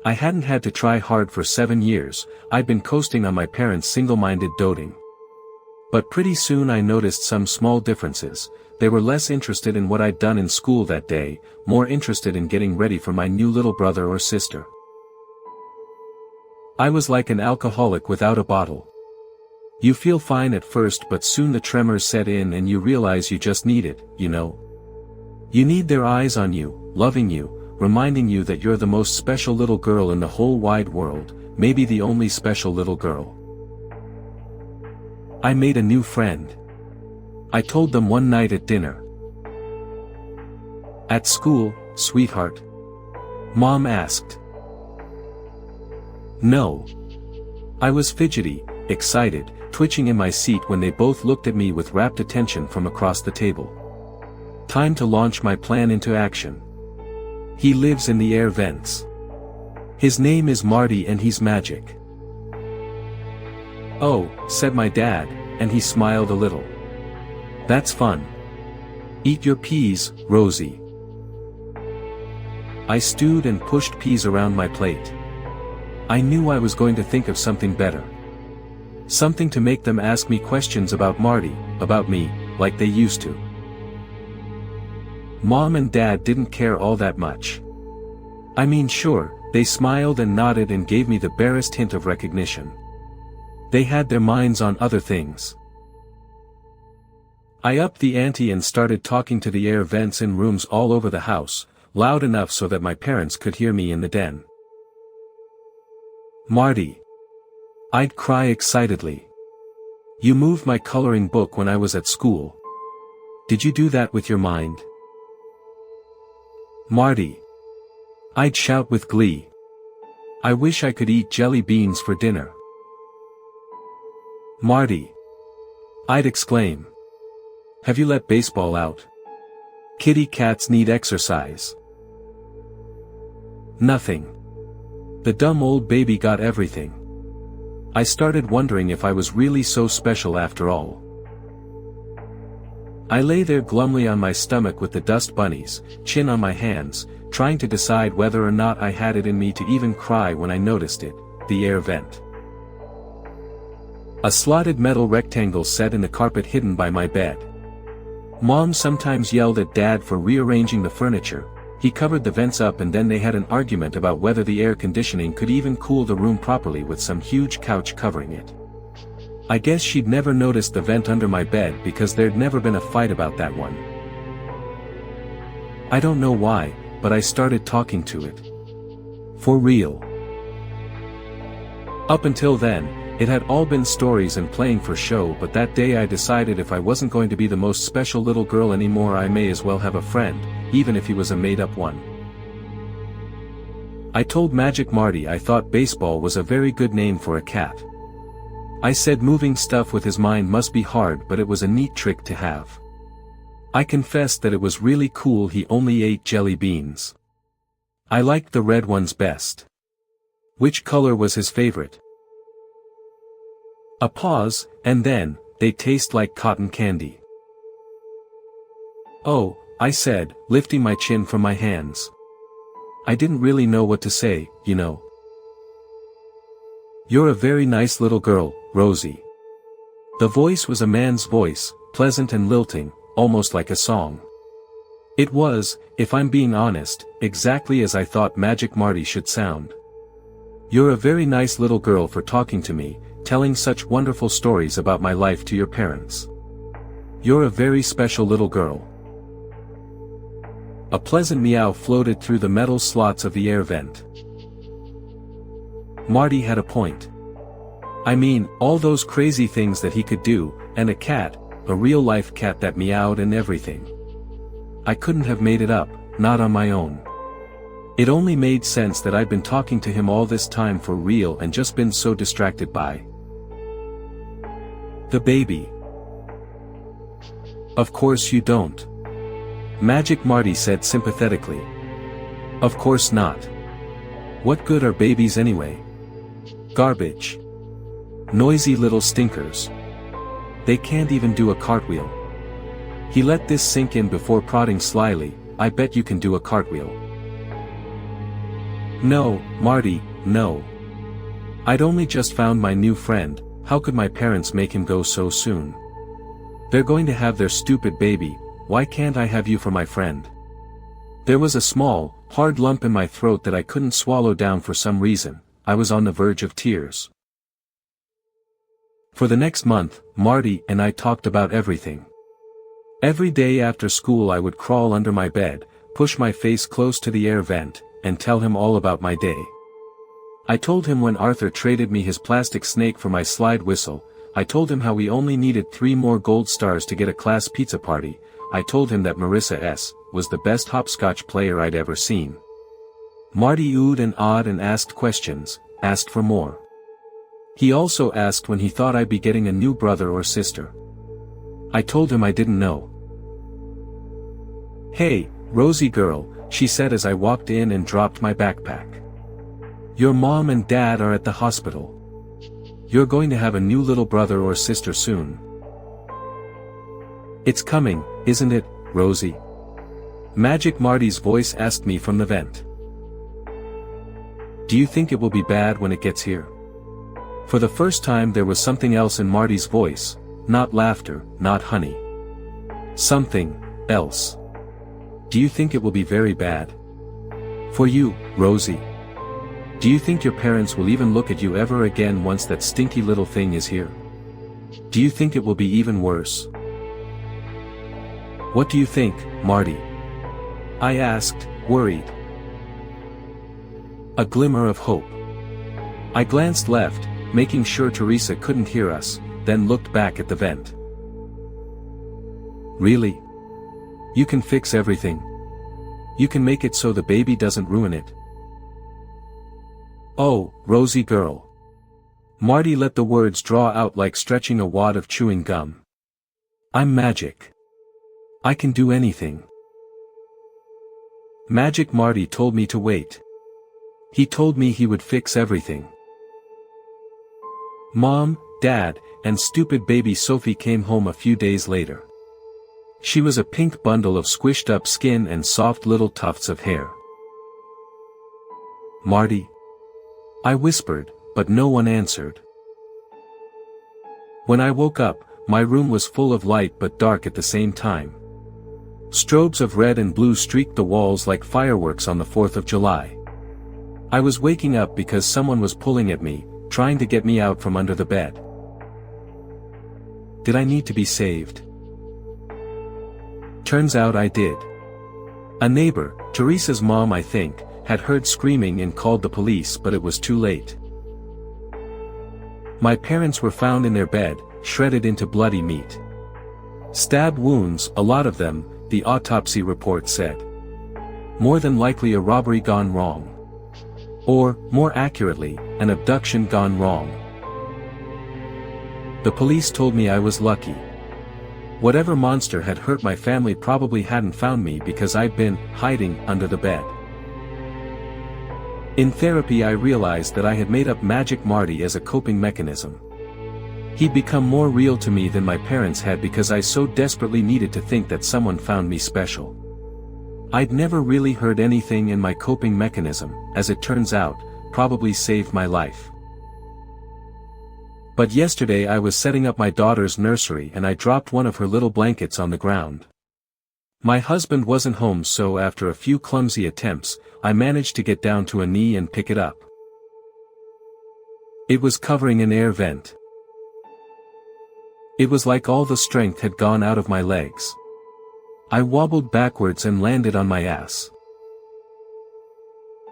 I hadn't had to try hard for 7 years, I'd been coasting on my parents' single-minded doting. But pretty soon I noticed some small differences. They were less interested in what I'd done in school that day, more interested in getting ready for my new little brother or sister. I was like an alcoholic without a bottle. You feel fine at first, but soon the tremors set in and you realize you just need it, you know. You need their eyes on you, loving you, reminding you that you're the most special little girl in the whole wide world, maybe the only special little girl. I made a new friend. I told them one night at dinner. At school, sweetheart? Mom asked. No. I was fidgety, excited, twitching in my seat when they both looked at me with rapt attention from across the table. Time to launch my plan into action. He lives in the air vents. His name is Marty and he's magic. Oh, said my dad, and he smiled a little. That's fun. Eat your peas, Rosie. I stewed and pushed peas around my plate. I knew I was going to think of something better. Something to make them ask me questions about Marty, about me, like they used to. Mom and Dad didn't care all that much. I mean, sure, they smiled and nodded and gave me the barest hint of recognition. They had their minds on other things. I upped the ante and started talking to the air vents in rooms all over the house, loud enough so that my parents could hear me in the den. Marty. I'd cry excitedly. You moved my coloring book when I was at school. Did you do that with your mind? Marty. I'd shout with glee. I wish I could eat jelly beans for dinner. Marty. I'd exclaim. Have you let baseball out? Kitty cats need exercise. Nothing. The dumb old baby got everything. I started wondering if I was really so special after all. I lay there glumly on my stomach with the dust bunnies, chin on my hands, trying to decide whether or not I had it in me to even cry when I noticed it, the air vent. A slotted metal rectangle set in the carpet hidden by my bed. Mom sometimes yelled at Dad for rearranging the furniture. He covered the vents up and then they had an argument about whether the air conditioning could even cool the room properly with some huge couch covering it. I guess she'd never noticed the vent under my bed because there'd never been a fight about that one. I don't know why, but I started talking to it. For real. Up until then, it had all been stories and playing for show, but that day I decided if I wasn't going to be the most special little girl anymore, I may as well have a friend, even if he was a made-up one. I told Magic Marty I thought baseball was a very good name for a cat. I said moving stuff with his mind must be hard, but it was a neat trick to have. I confessed that it was really cool he only ate jelly beans. I liked the red ones best. Which color was his favorite? A pause, and then, they taste like cotton candy. Oh, I said, lifting my chin from my hands. I didn't really know what to say, you know. You're a very nice little girl, Rosie. The voice was a man's voice, pleasant and lilting, almost like a song. It was, if I'm being honest, exactly as I thought Magic Marty should sound. You're a very nice little girl for talking to me, telling such wonderful stories about my life to your parents. You're a very special little girl. A pleasant meow floated through the metal slots of the air vent. Marty had a point. I mean, all those crazy things that he could do, and a cat, a real-life cat that meowed and everything. I couldn't have made it up, not on my own. It only made sense that I'd been talking to him all this time for real and just been so distracted by the baby. Of course you don't. Magic Marty said sympathetically. Of course not. What good are babies anyway? Garbage. Noisy little stinkers. They can't even do a cartwheel. He let this sink in before prodding slyly, I bet you can do a cartwheel. No, Marty, no. I'd only just found my new friend, how could my parents make him go so soon? They're going to have their stupid baby, why can't I have you for my friend? There was a small, hard lump in my throat that I couldn't swallow down for some reason, I was on the verge of tears. For the next month, Marty and I talked about everything. Every day after school I would crawl under my bed, push my face close to the air vent, and tell him all about my day. I told him when Arthur traded me his plastic snake for my slide whistle, I told him how we only needed 3 more gold stars to get a class pizza party, I told him that Marissa S. was the best hopscotch player I'd ever seen. Marty oohed and awed and asked questions, asked for more. He also asked when he thought I'd be getting a new brother or sister. I told him I didn't know. Hey, Rosie girl, she said as I walked in and dropped my backpack. Your mom and dad are at the hospital. You're going to have a new little brother or sister soon. It's coming, isn't it, Rosie? Magic Marty's voice asked me from the vent. Do you think it will be bad when it gets here? For the first time there was something else in Marty's voice, not laughter, not honey. Something else. Do you think it will be very bad? For you, Rosie. Do you think your parents will even look at you ever again once that stinky little thing is here? Do you think it will be even worse? What do you think, Marty? I asked, worried. A glimmer of hope. I glanced left, making sure Teresa couldn't hear us, then looked back at the vent. Really? You can fix everything. You can make it so the baby doesn't ruin it. Oh, Rosie girl. Marty let the words draw out like stretching a wad of chewing gum. I'm magic. I can do anything. Magic Marty told me to wait. He told me he would fix everything. Mom, Dad, and stupid baby Sophie came home a few days later. She was a pink bundle of squished up skin and soft little tufts of hair. Marty? I whispered, but no one answered. When I woke up, my room was full of light but dark at the same time. Strobes of red and blue streaked the walls like fireworks on the 4th of July. I was waking up because someone was pulling at me, trying to get me out from under the bed. Did I need to be saved? Turns out I did. A neighbor, Teresa's mom I think, had heard screaming and called the police, but it was too late. My parents were found in their bed, shredded into bloody meat. Stab wounds, a lot of them, the autopsy report said. More than likely a robbery gone wrong. Or, more accurately, an abduction gone wrong. The police told me I was lucky. Whatever monster had hurt my family probably hadn't found me because I'd been hiding under the bed. In therapy I realized that I had made up Magic Marty as a coping mechanism. He'd become more real to me than my parents had because I so desperately needed to think that someone found me special. I'd never really heard anything, and my coping mechanism, as it turns out, probably saved my life. But yesterday I was setting up my daughter's nursery and I dropped one of her little blankets on the ground. My husband wasn't home, so after a few clumsy attempts, I managed to get down to a knee and pick it up. It was covering an air vent. It was like all the strength had gone out of my legs. I wobbled backwards and landed on my ass.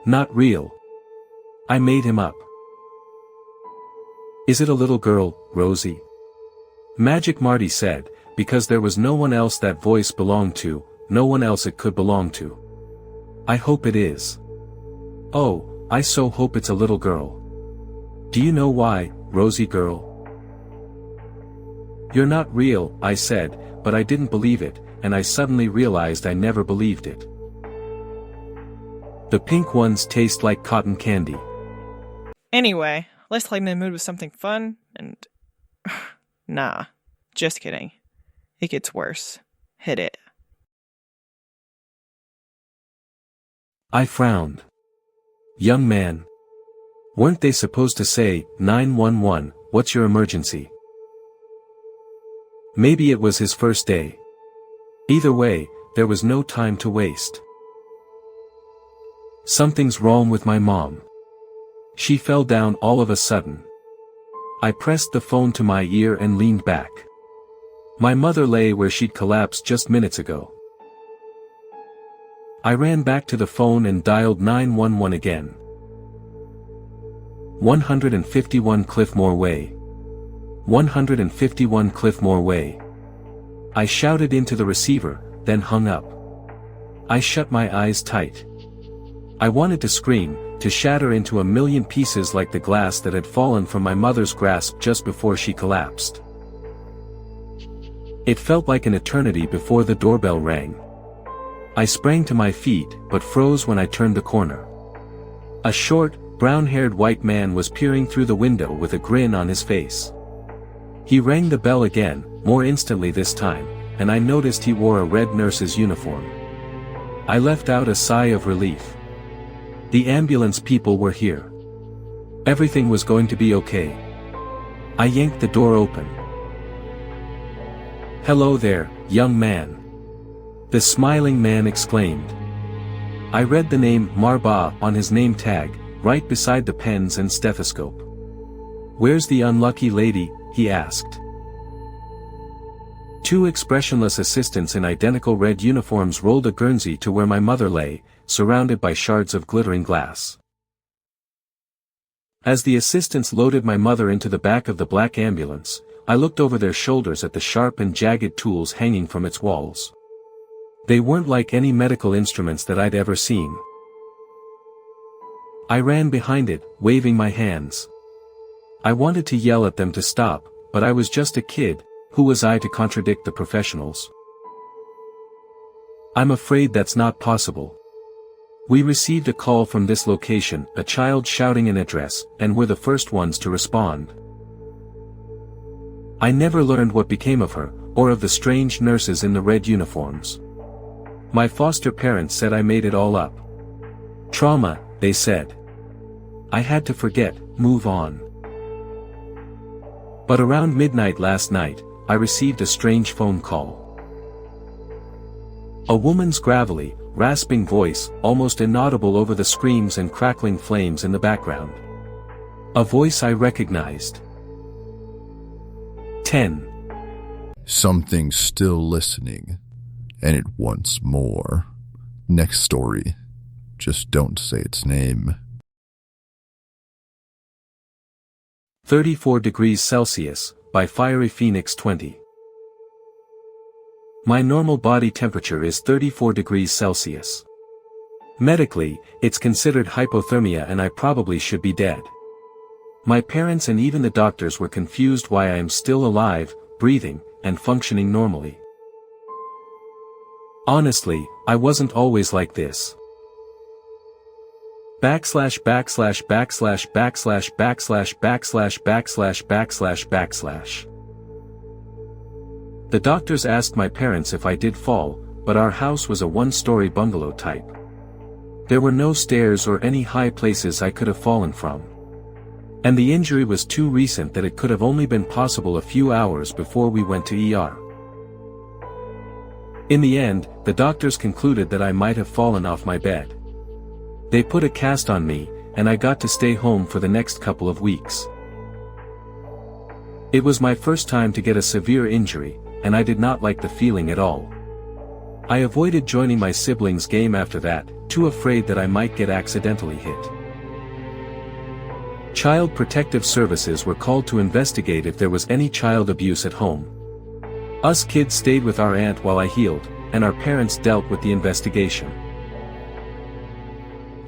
Not real. I made him up. Is it a little girl, Rosie? Magic Marty said, because there was no one else that voice belonged to, no one else it could belong to. I hope it is. Oh, I so hope it's a little girl. Do you know why, Rosie girl? You're not real, I said, but I didn't believe it, and I suddenly realized I never believed it. The pink ones taste like cotton candy. Anyway, let's lighten the mood with something fun, and... Nah, just kidding. It gets worse. Hit it. I frowned. Young man. Weren't they supposed to say, 911, what's your emergency? Maybe it was his first day. Either way, there was no time to waste. Something's wrong with my mom. She fell down all of a sudden. I pressed the phone to my ear and leaned back. My mother lay where she'd collapsed just minutes ago. I ran back to the phone and dialed 911 again. 151 Cliffmore Way. 151 Cliffmore Way. I shouted into the receiver, then hung up. I shut my eyes tight. I wanted to scream, to shatter into a million pieces like the glass that had fallen from my mother's grasp just before she collapsed. It felt like an eternity before the doorbell rang. I sprang to my feet, but froze when I turned the corner. A short, brown-haired white man was peering through the window with a grin on his face. He rang the bell again, more instantly this time, and I noticed he wore a red nurse's uniform. I let out a sigh of relief. The ambulance people were here. Everything was going to be okay. I yanked the door open. "Hello there, young man," the smiling man exclaimed. I read the name Marba on his name tag, right beside the pens and stethoscope. "Where's the unlucky lady?" he asked. Two expressionless assistants in identical red uniforms rolled a Guernsey to where my mother lay, surrounded by shards of glittering glass. As the assistants loaded my mother into the back of the black ambulance, I looked over their shoulders at the sharp and jagged tools hanging from its walls. They weren't like any medical instruments that I'd ever seen. I ran behind it, waving my hands. I wanted to yell at them to stop, but I was just a kid. Who was I to contradict the professionals? "I'm afraid that's not possible. We received a call from this location, a child shouting an address, and we're the first ones to respond." I never learned what became of her, or of the strange nurses in the red uniforms. My foster parents said I made it all up. Trauma, they said. I had to forget, move on. But around midnight last night, I received a strange phone call. A woman's gravelly, rasping voice, almost inaudible over the screams and crackling flames in the background. A voice I recognized. 10. Something's still listening, and it wants more. Next story. Just don't say its name. 34 degrees Celsius, by Fiery Phoenix 20. My normal body temperature is 34 degrees Celsius. Medically, it's considered hypothermia and I probably should be dead. My parents and even the doctors were confused why I am still alive, breathing, and functioning normally. Honestly, I wasn't always like this. Backslash backslash backslash backslash backslash backslash backslash backslash backslash. The doctors asked my parents if I did fall, but our house was a one-story bungalow type. There were no stairs or any high places I could have fallen from. And the injury was too recent that it could have only been possible a few hours before we went to ER. In the end, the doctors concluded that I might have fallen off my bed. They put a cast on me, and I got to stay home for the next couple of weeks. It was my first time to get a severe injury, and I did not like the feeling at all. I avoided joining my siblings' game after that, too afraid that I might get accidentally hit. Child Protective Services were called to investigate if there was any child abuse at home. Us kids stayed with our aunt while I healed, and our parents dealt with the investigation.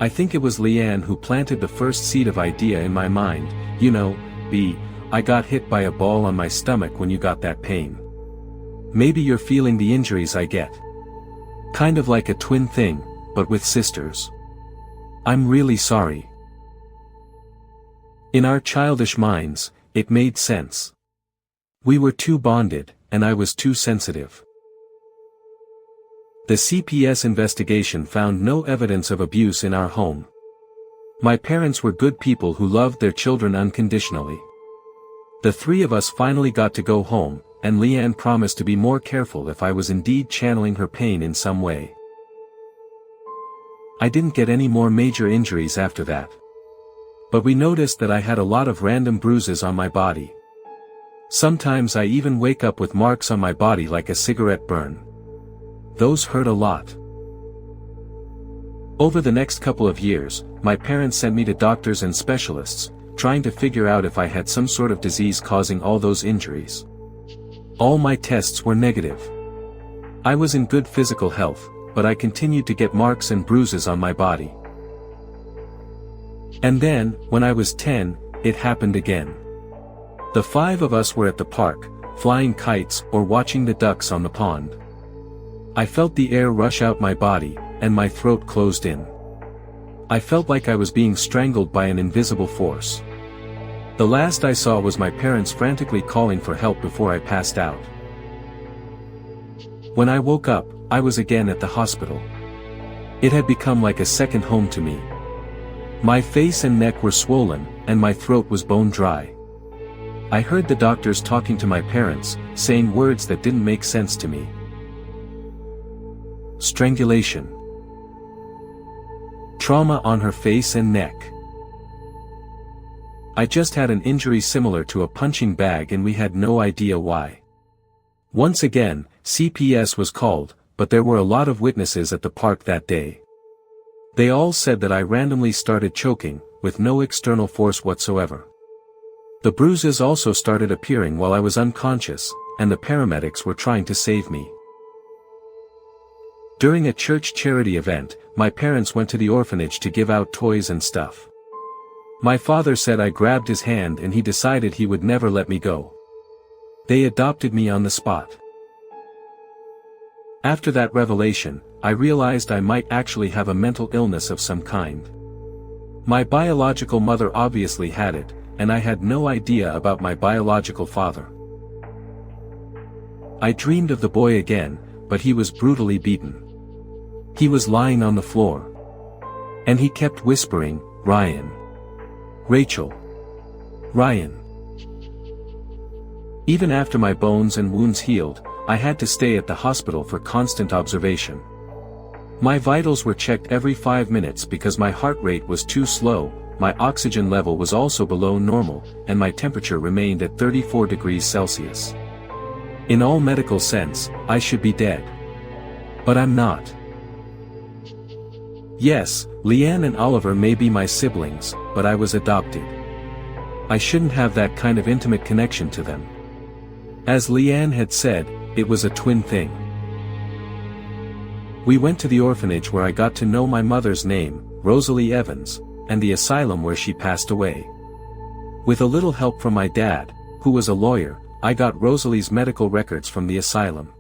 I think it was Leanne who planted the first seed of idea in my mind, I got hit by a ball on my stomach when you got that pain. Maybe you're feeling the injuries I get. Kind of like a twin thing, but with sisters. I'm really sorry. In our childish minds, it made sense. We were too bonded, and I was too sensitive. The CPS investigation found no evidence of abuse in our home. My parents were good people who loved their children unconditionally. The three of us finally got to go home, and Leanne promised to be more careful if I was indeed channeling her pain in some way. I didn't get any more major injuries after that. But we noticed that I had a lot of random bruises on my body. Sometimes I even wake up with marks on my body like a cigarette burn. Those hurt a lot. Over the next couple of years, my parents sent me to doctors and specialists, trying to figure out if I had some sort of disease causing all those injuries. All my tests were negative. I was in good physical health, but I continued to get marks and bruises on my body. And then, when I was 10, it happened again. The five of us were at the park, flying kites or watching the ducks on the pond. I felt the air rush out my body, and my throat closed in. I felt like I was being strangled by an invisible force. The last I saw was my parents frantically calling for help before I passed out. When I woke up, I was again at the hospital. It had become like a second home to me. My face and neck were swollen, and my throat was bone dry. I heard the doctors talking to my parents, saying words that didn't make sense to me. Strangulation. Trauma on her face and neck. I just had an injury similar to a punching bag and we had no idea why. Once again, CPS was called, but there were a lot of witnesses at the park that day. They all said that I randomly started choking, with no external force whatsoever. The bruises also started appearing while I was unconscious, and the paramedics were trying to save me. During a church charity event, my parents went to the orphanage to give out toys and stuff. My father said I grabbed his hand and he decided he would never let me go. They adopted me on the spot. After that revelation, I realized I might actually have a mental illness of some kind. My biological mother obviously had it, and I had no idea about my biological father. I dreamed of the boy again, but he was brutally beaten. He was lying on the floor. And he kept whispering, "Ryan. Rachel. Ryan." Even after my bones and wounds healed, I had to stay at the hospital for constant observation. My vitals were checked every 5 minutes because my heart rate was too slow, my oxygen level was also below normal, and my temperature remained at 34 degrees Celsius. In all medical sense, I should be dead. But I'm not. Yes, Leanne and Oliver may be my siblings, but I was adopted. I shouldn't have that kind of intimate connection to them. As Leanne had said, it was a twin thing. We went to the orphanage where I got to know my mother's name, Rosalie Evans, and the asylum where she passed away. With a little help from my dad, who was a lawyer, I got Rosalie's medical records from the asylum.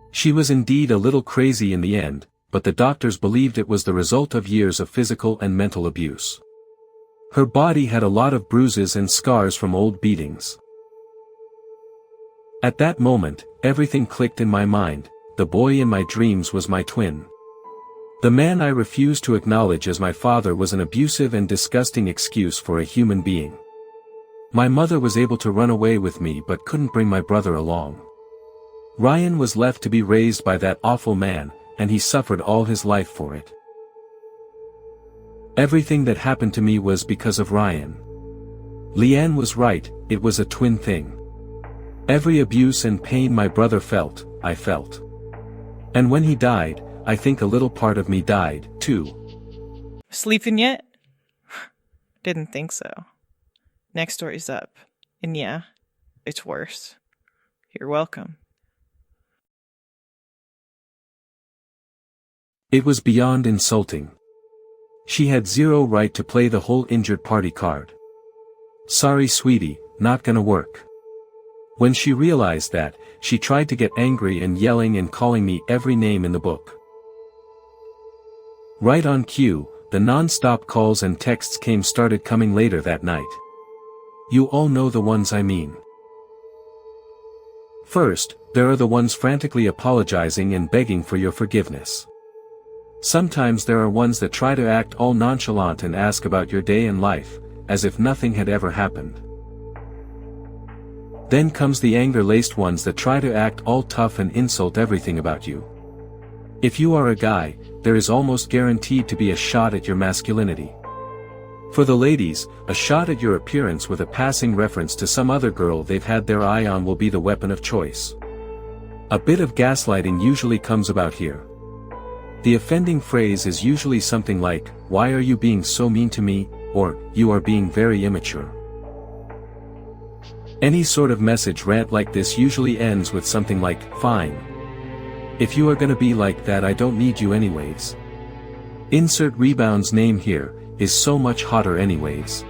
She was indeed a little crazy in the end, but the doctors believed it was the result of years of physical and mental abuse. Her body had a lot of bruises and scars from old beatings. At that moment, everything clicked in my mind. The boy in my dreams was my twin. The man I refused to acknowledge as my father was an abusive and disgusting excuse for a human being. My mother was able to run away with me but couldn't bring my brother along. Ryan was left to be raised by that awful man, and he suffered all his life for it. Everything that happened to me was because of Ryan. Leanne was right, it was a twin thing. Every abuse and pain my brother felt, I felt. And when he died, I think a little part of me died, too. Sleeping yet? Didn't think so. Next story's up. And yeah, it's worse. You're welcome. It was beyond insulting. She had zero right to play the whole injured party card. Sorry sweetie, not gonna work. When she realized that, she tried to get angry and yelling and calling me every name in the book. Right on cue, the non-stop calls and texts started coming later that night. You all know the ones I mean. First, there are the ones frantically apologizing and begging for your forgiveness. Sometimes there are ones that try to act all nonchalant and ask about your day and life, as if nothing had ever happened. Then comes the anger-laced ones that try to act all tough and insult everything about you. If you are a guy, there is almost guaranteed to be a shot at your masculinity. For the ladies, a shot at your appearance with a passing reference to some other girl they've had their eye on will be the weapon of choice. A bit of gaslighting usually comes about here. The offending phrase is usually something like, "Why are you being so mean to me?" or, "You are being very immature." Any sort of message rant like this usually ends with something like, "Fine. If you are gonna be like that, I don't need you anyways. Insert rebound's name here, is so much hotter anyways."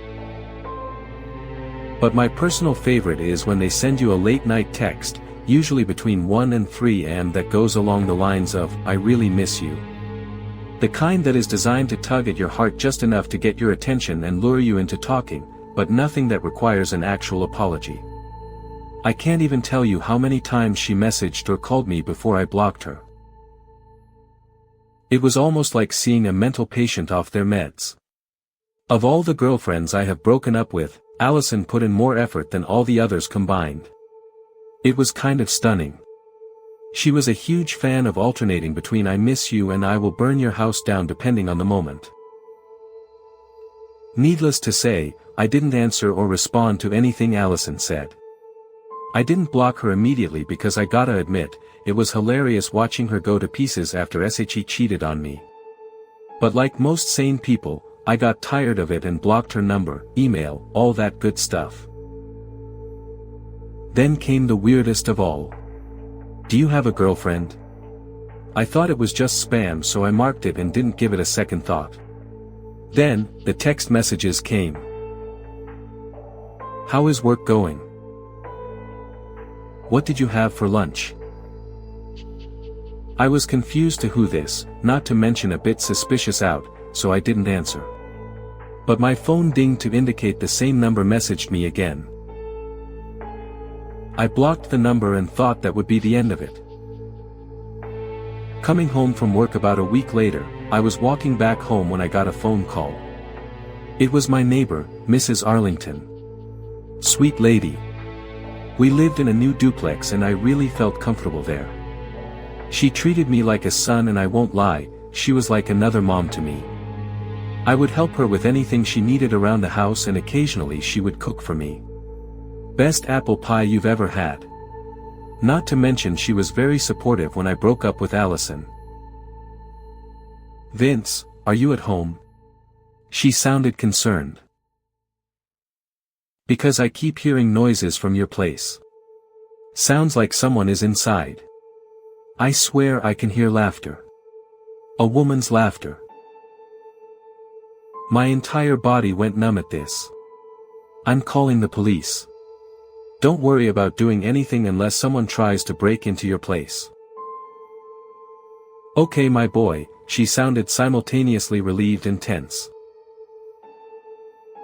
But my personal favorite is when they send you a late night text, usually between 1 and 3 am, that goes along the lines of, "I really miss you." The kind that is designed to tug at your heart just enough to get your attention and lure you into talking, but nothing that requires an actual apology. I can't even tell you how many times she messaged or called me before I blocked her. It was almost like seeing a mental patient off their meds. Of all the girlfriends I have broken up with, Allison put in more effort than all the others combined. It was kind of stunning. She was a huge fan of alternating between "I miss you" and "I will burn your house down" depending on the moment. Needless to say, I didn't answer or respond to anything Allison said. I didn't block her immediately because I gotta admit, it was hilarious watching her go to pieces after she cheated on me. But like most sane people, I got tired of it and blocked her number, email, all that good stuff. Then came the weirdest of all. "Do you have a girlfriend?" I thought it was just spam, so I marked it and didn't give it a second thought. Then, the text messages came. "How is work going? What did you have for lunch?" I was confused to who this, not to mention a bit suspicious out, so I didn't answer. But my phone dinged to indicate the same number messaged me again. I blocked the number and thought that would be the end of it. Coming home from work about a week later, I was walking back home when I got a phone call. It was my neighbor, Mrs. Arlington. Sweet lady. We lived in a new duplex and I really felt comfortable there. She treated me like a son and I won't lie, she was like another mom to me. I would help her with anything she needed around the house and occasionally she would cook for me. Best apple pie you've ever had. Not to mention she was very supportive when I broke up with Allison. Vince, are you at home? She sounded concerned. Because I keep hearing noises from your place. Sounds like someone is inside. I swear I can hear laughter. A woman's laughter. My entire body went numb at this. I'm calling the police. Don't worry about doing anything unless someone tries to break into your place. Okay, my boy, she sounded simultaneously relieved and tense.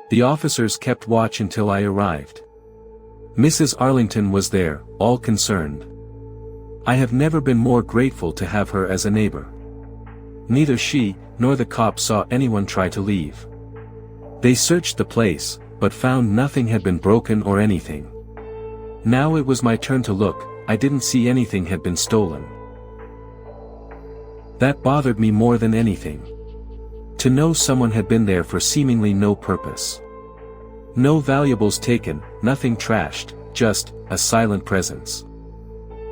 The officers kept watch until I arrived. Mrs. Arlington was there, all concerned. I have never been more grateful to have her as a neighbor. Neither she, nor the cops saw anyone try to leave. They searched the place, but found nothing had been broken or anything. Now it was my turn to look, I didn't see anything had been stolen. That bothered me more than anything. To know someone had been there for seemingly no purpose. No valuables taken, nothing trashed, just a silent presence.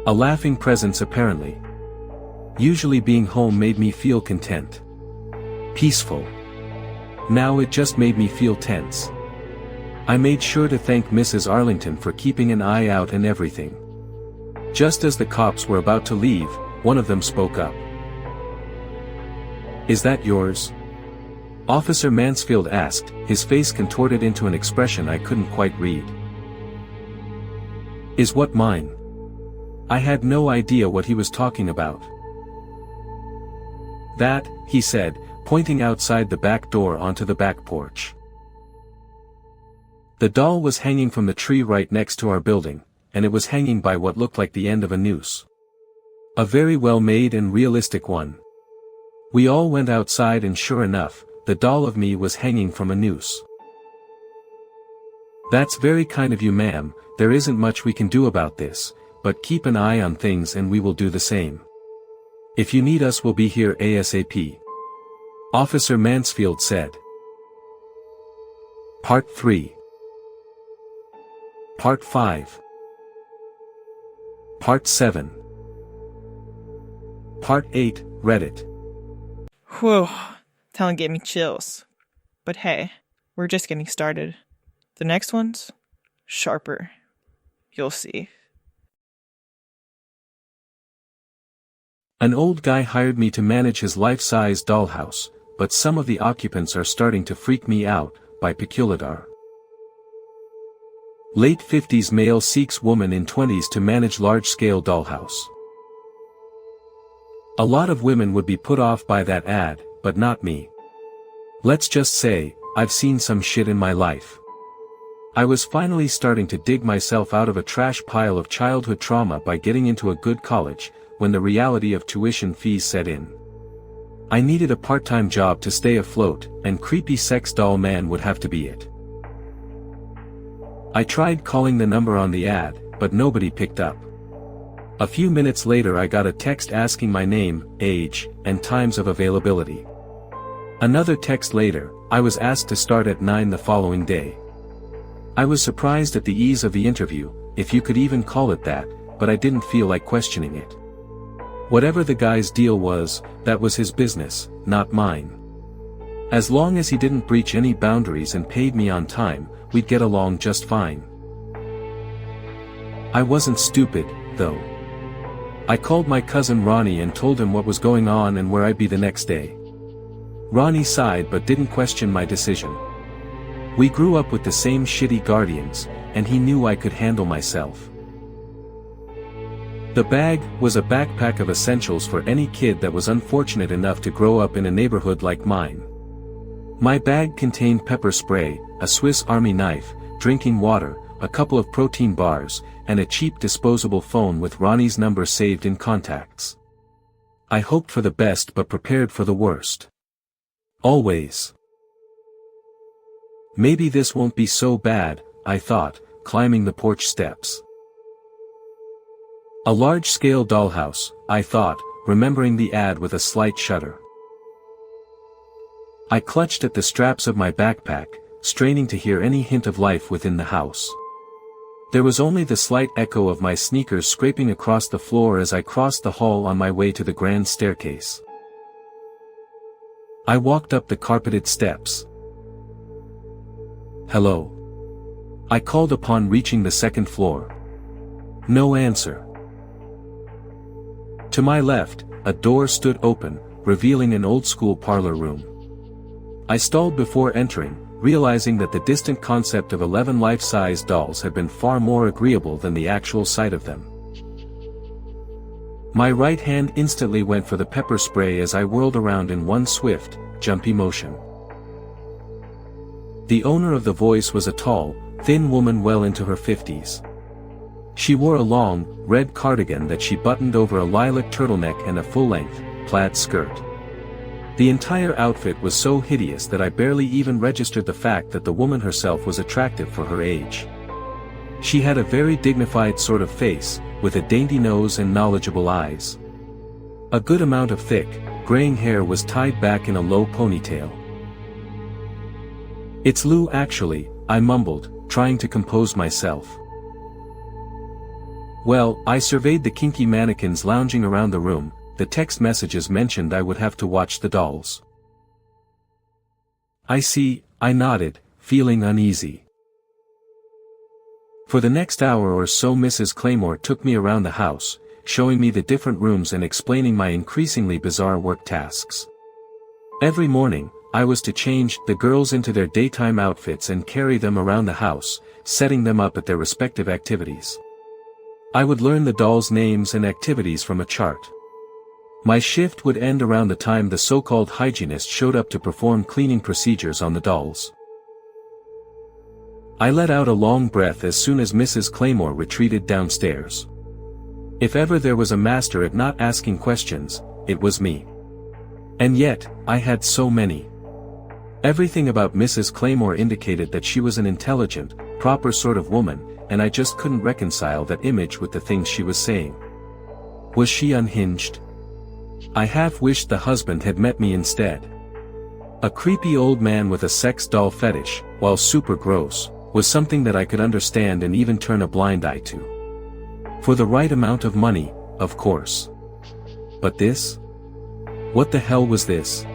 A laughing presence apparently. Usually being home made me feel content. Peaceful. Now it just made me feel tense. I made sure to thank Mrs. Arlington for keeping an eye out and everything. Just as the cops were about to leave, one of them spoke up. Is that yours? Officer Mansfield asked, his face contorted into an expression I couldn't quite read. Is what mine? I had no idea what he was talking about. That, he said, pointing outside the back door onto the back porch. The doll was hanging from the tree right next to our building, and it was hanging by what looked like the end of a noose. A very well made and realistic one. We all went outside and sure enough, the doll of me was hanging from a noose. That's very kind of you, ma'am, there isn't much we can do about this, but keep an eye on things and we will do the same. If you need us, we'll be here ASAP. Officer Mansfield said. Part 3. Part 5. Part 7. Part 8, Reddit. Whew, telling gave me chills. But hey, we're just getting started. The next one's sharper. You'll see. An old guy hired me to manage his life-size dollhouse, but some of the occupants are starting to freak me out, by Peculiar. Late 50s male seeks woman in 20s to manage large-scale dollhouse. A lot of women would be put off by that ad, but not me. Let's just say, I've seen some shit in my life. I was finally starting to dig myself out of a trash pile of childhood trauma by getting into a good college, when the reality of tuition fees set in. I needed a part-time job to stay afloat, and creepy sex doll man would have to be it. I tried calling the number on the ad, but nobody picked up. A few minutes later I got a text asking my name, age, and times of availability. Another text later, I was asked to start at 9 the following day. I was surprised at the ease of the interview, if you could even call it that, but I didn't feel like questioning it. Whatever the guy's deal was, that was his business, not mine. As long as he didn't breach any boundaries and paid me on time, we'd get along just fine. I wasn't stupid, though. I called my cousin Ronnie and told him what was going on and where I'd be the next day. Ronnie sighed but didn't question my decision. We grew up with the same shitty guardians, and he knew I could handle myself. The bag was a backpack of essentials for any kid that was unfortunate enough to grow up in a neighborhood like mine. My bag contained pepper spray, a Swiss Army knife, drinking water, a couple of protein bars, and a cheap disposable phone with Ronnie's number saved in contacts. I hoped for the best but prepared for the worst. Always. Maybe this won't be so bad, I thought, climbing the porch steps. A large-scale dollhouse, I thought, remembering the ad with a slight shudder. I clutched at the straps of my backpack, straining to hear any hint of life within the house. There was only the slight echo of my sneakers scraping across the floor as I crossed the hall on my way to the grand staircase. I walked up the carpeted steps. "Hello?" I called upon reaching the second floor. No answer. To my left, a door stood open, revealing an old-school parlor room. I stalled before entering, realizing that the distant concept of 11 life-size dolls had been far more agreeable than the actual sight of them. My right hand instantly went for the pepper spray as I whirled around in one swift, jumpy motion. The owner of the voice was a tall, thin woman well into her 50s. She wore a long, red cardigan that she buttoned over a lilac turtleneck and a full-length, plaid skirt. The entire outfit was so hideous that I barely even registered the fact that the woman herself was attractive for her age. She had a very dignified sort of face, with a dainty nose and knowledgeable eyes. A good amount of thick, graying hair was tied back in a low ponytail. "It's Lou actually," I mumbled, trying to compose myself. Well, I surveyed the kinky mannequins lounging around the room. The text messages mentioned I would have to watch the dolls. "I see," I nodded, feeling uneasy. For the next hour or so Mrs. Claymore took me around the house, showing me the different rooms and explaining my increasingly bizarre work tasks. Every morning, I was to change the girls into their daytime outfits and carry them around the house, setting them up at their respective activities. I would learn the dolls' names and activities from a chart. My shift would end around the time the so-called hygienist showed up to perform cleaning procedures on the dolls. I let out a long breath as soon as Mrs. Claymore retreated downstairs. If ever there was a master at not asking questions, it was me. And yet, I had so many. Everything about Mrs. Claymore indicated that she was an intelligent, proper sort of woman, and I just couldn't reconcile that image with the things she was saying. Was she unhinged? I half wished the husband had met me instead. A creepy old man with a sex doll fetish, while super gross, was something that I could understand and even turn a blind eye to. For the right amount of money, of course. But this? What the hell was this?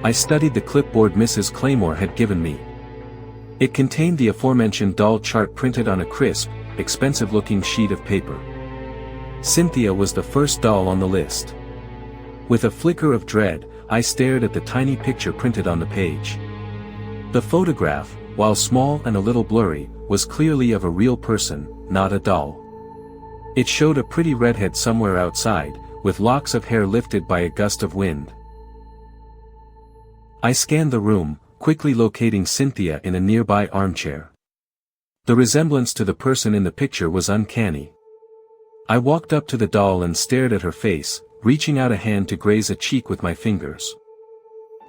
I studied the clipboard Mrs. Claymore had given me. It contained the aforementioned doll chart printed on a crisp, expensive-looking sheet of paper. Cynthia was the first doll on the list. With a flicker of dread, I stared at the tiny picture printed on the page. The photograph, while small and a little blurry, was clearly of a real person, not a doll. It showed a pretty redhead somewhere outside, with locks of hair lifted by a gust of wind. I scanned the room, quickly locating Cynthia in a nearby armchair. The resemblance to the person in the picture was uncanny. I walked up to the doll and stared at her face, reaching out a hand to graze a cheek with my fingers.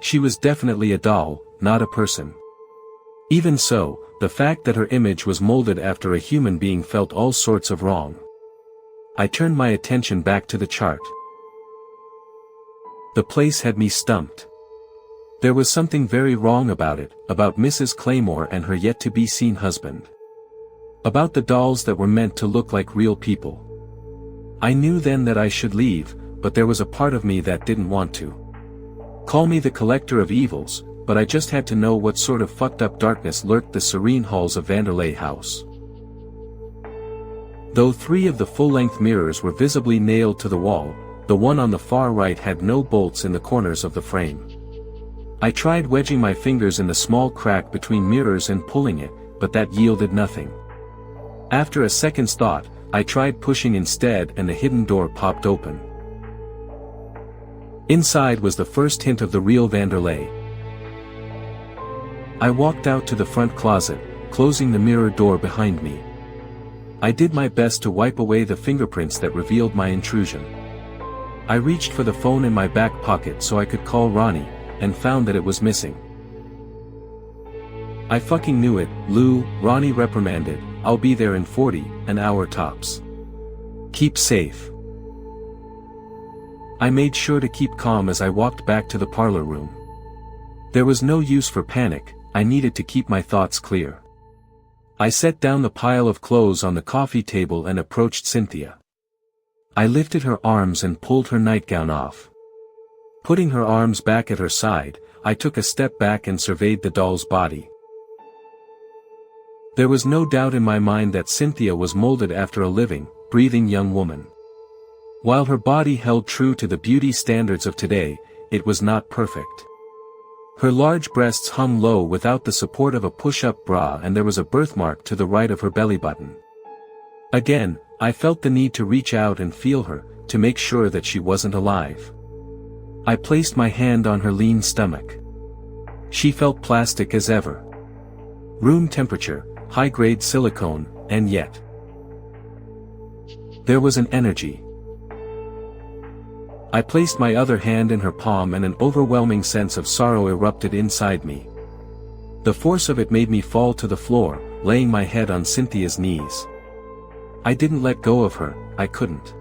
She was definitely a doll, not a person. Even so, the fact that her image was molded after a human being felt all sorts of wrong. I turned my attention back to the chart. The place had me stumped. There was something very wrong about it, about Mrs. Claymore and her yet-to-be-seen husband. About the dolls that were meant to look like real people. I knew then that I should leave, but there was a part of me that didn't want to. Call me the collector of evils, but I just had to know what sort of fucked up darkness lurked the serene halls of Vanderlei House. Though 3 of the full-length mirrors were visibly nailed to the wall, the one on the far right had no bolts in the corners of the frame. I tried wedging my fingers in the small crack between mirrors and pulling it, but that yielded nothing. After a second's thought, I tried pushing instead and the hidden door popped open. Inside was the first hint of the real Vanderlei. I walked out to the front closet, closing the mirror door behind me. I did my best to wipe away the fingerprints that revealed my intrusion. I reached for the phone in my back pocket so I could call Ronnie, and found that it was missing. "I fucking knew it, Lou," Ronnie reprimanded, "I'll be there in 40, an hour tops." Keep safe. I made sure to keep calm as I walked back to the parlor room. There was no use for panic, I needed to keep my thoughts clear. I set down the pile of clothes on the coffee table and approached Cynthia. I lifted her arms and pulled her nightgown off. Putting her arms back at her side, I took a step back and surveyed the doll's body. There was no doubt in my mind that Cynthia was molded after a living, breathing young woman. While her body held true to the beauty standards of today, it was not perfect. Her large breasts hung low without the support of a push-up bra, and there was a birthmark to the right of her belly button. Again, I felt the need to reach out and feel her, to make sure that she wasn't alive. I placed my hand on her lean stomach. She felt plastic as ever. Room temperature, high-grade silicone, and yet there was an energy. I placed my other hand in her palm and an overwhelming sense of sorrow erupted inside me. The force of it made me fall to the floor, laying my head on Cynthia's knees. I didn't let go of her, I couldn't.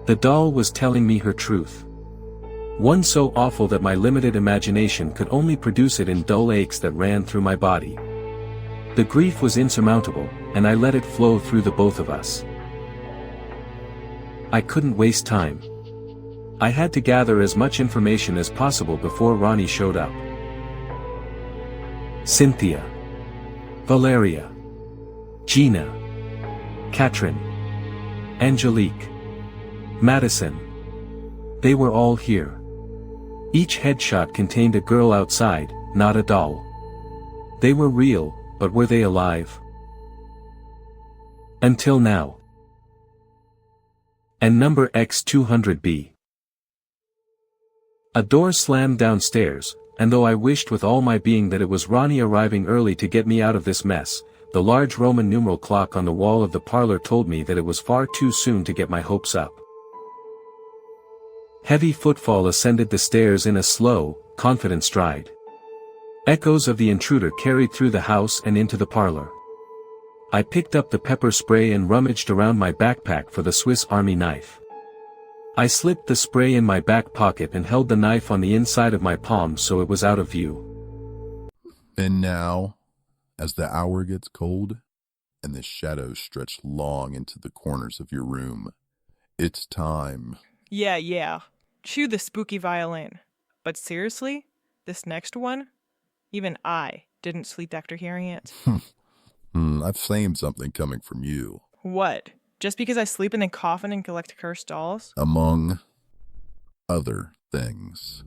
The doll was telling me her truth. One so awful that my limited imagination could only produce it in dull aches that ran through my body. The grief was insurmountable, and I let it flow through the both of us. I couldn't waste time. I had to gather as much information as possible before Ronnie showed up. Cynthia, Valeria, Gina, Katrin, Angelique, Madison. They were all here. Each headshot contained a girl outside, not a doll. They were real, but were they alive? Until now. And number X200B. A door slammed downstairs, and though I wished with all my being that it was Ronnie arriving early to get me out of this mess, the large Roman numeral clock on the wall of the parlor told me that it was far too soon to get my hopes up. Heavy footfall ascended the stairs in a slow, confident stride. Echoes of the intruder carried through the house and into the parlor. I picked up the pepper spray and rummaged around my backpack for the Swiss Army knife. I slipped the spray in my back pocket and held the knife on the inside of my palm so it was out of view. And now, as the hour gets cold, and the shadows stretch long into the corners of your room, it's time. Yeah. Chew the spooky violin. But seriously, this next one? Even I didn't sleep after hearing it. I've claimed something coming from you. What? Just because I sleep in a coffin and collect cursed dolls? Among other things.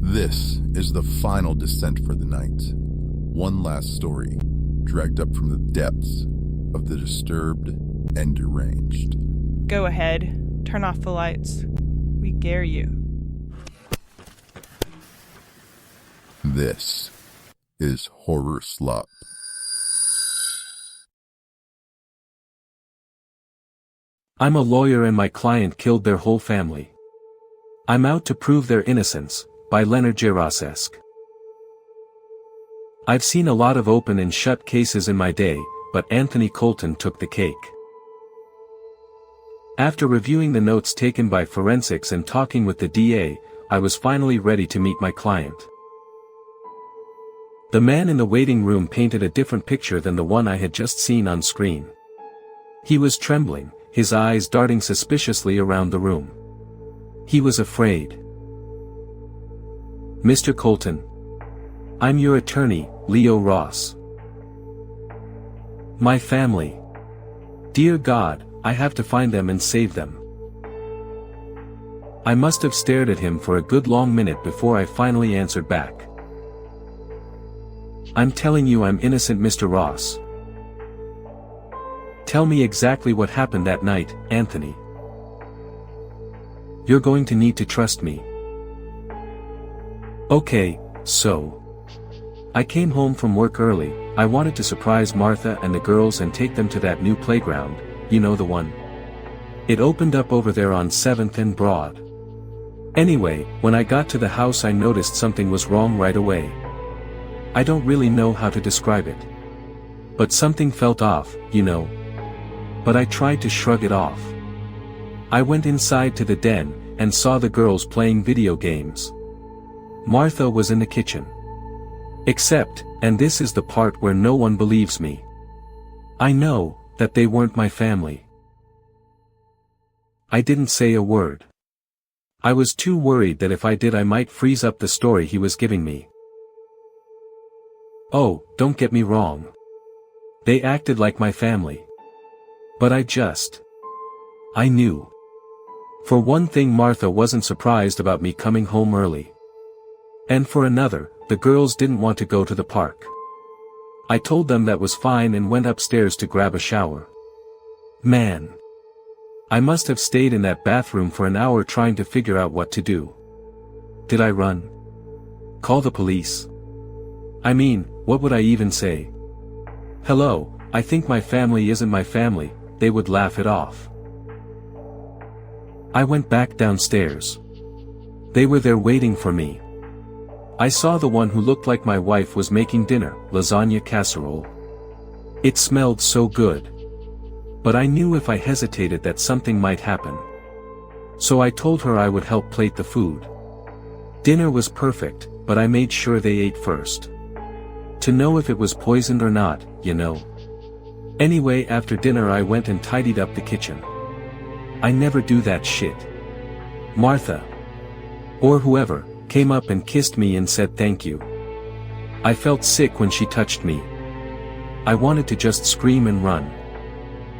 This is the final descent for the night. One last story, dragged up from the depths of the disturbed and deranged. Go ahead, turn off the lights. We dare you. This is HorrorSlop. I'm a lawyer and my client killed their whole family. I'm out to prove their innocence, by Leonard J. Ross-esque. I've seen a lot of open and shut cases in my day, but Anthony Colton took the cake. After reviewing the notes taken by forensics and talking with the DA, I was finally ready to meet my client. The man in the waiting room painted a different picture than the one I had just seen on screen. He was trembling, his eyes darting suspiciously around the room. He was afraid. Mr. Colton. I'm your attorney, Leo Ross. My family. Dear God, I have to find them and save them. I must have stared at him for a good long minute before I finally answered back. I'm telling you I'm innocent, Mr. Ross. Tell me exactly what happened that night, Anthony. You're going to need to trust me. Okay, so. I came home from work early. I wanted to surprise Martha and the girls and take them to that new playground, you know the one. It opened up over there on 7th and Broad. Anyway, when I got to the house I noticed something was wrong right away. I don't really know how to describe it. But something felt off, you know. But I tried to shrug it off. I went inside to the den, and saw the girls playing video games. Martha was in the kitchen. Except, and this is the part where no one believes me. I know, that they weren't my family. I didn't say a word. I was too worried that if I did I might freeze up the story he was giving me. Oh, don't get me wrong. They acted like my family. But I knew. For one thing, Martha wasn't surprised about me coming home early. And for another, the girls didn't want to go to the park. I told them that was fine and went upstairs to grab a shower. Man. I must have stayed in that bathroom for an hour trying to figure out what to do. Did I run? Call the police? I mean, what would I even say? Hello, I think my family isn't my family, they would laugh it off. I went back downstairs. They were there waiting for me. I saw the one who looked like my wife was making dinner, lasagna casserole. It smelled so good. But I knew if I hesitated that something might happen. So I told her I would help plate the food. Dinner was perfect, but I made sure they ate first. To know if it was poisoned or not, you know. Anyway, after dinner I went and tidied up the kitchen. I never do that shit. Martha, or whoever, came up and kissed me and said thank you. I felt sick when she touched me. I wanted to just scream and run.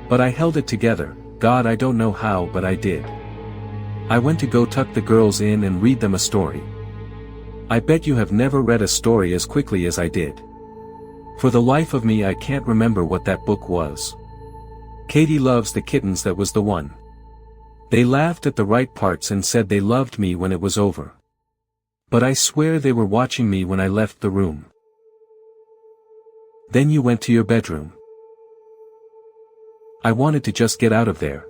But I held it together. God, I don't know how, but I did. I went to go tuck the girls in and read them a story. I bet you have never read a story as quickly as I did. For the life of me I can't remember what that book was. Katie Loves the Kittens, that was the one. They laughed at the right parts and said they loved me when it was over. But I swear they were watching me when I left the room. Then you went to your bedroom. I wanted to just get out of there.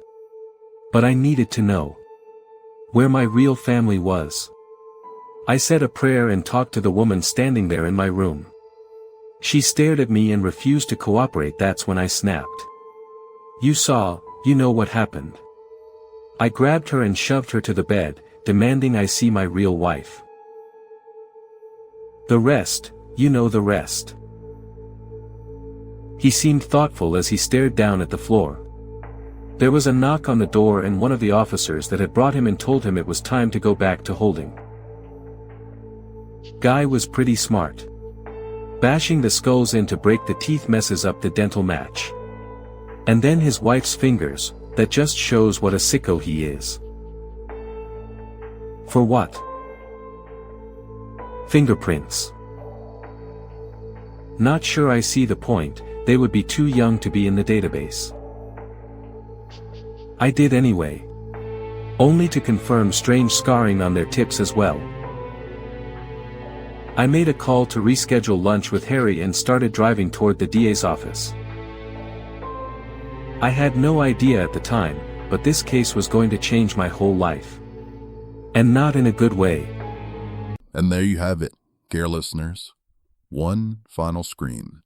But I needed to know where my real family was. I said a prayer and talked to the woman standing there in my room. She stared at me and refused to cooperate. That's when I snapped. You know what happened. I grabbed her and shoved her to the bed, demanding I see my real wife. The rest, you know the rest. He seemed thoughtful as he stared down at the floor. There was a knock on the door and one of the officers that had brought him in told him it was time to go back to holding. Guy was pretty smart. Bashing the skulls in to break the teeth messes up the dental match. And then his wife's fingers, that just shows what a sicko he is. For what? Fingerprints. Not sure I see the point, they would be too young to be in the database. I did anyway. Only to confirm strange scarring on their tips as well. I made a call to reschedule lunch with Harry and started driving toward the DA's office. I had no idea at the time, but this case was going to change my whole life. And not in a good way. And there you have it, dear listeners. One final scream,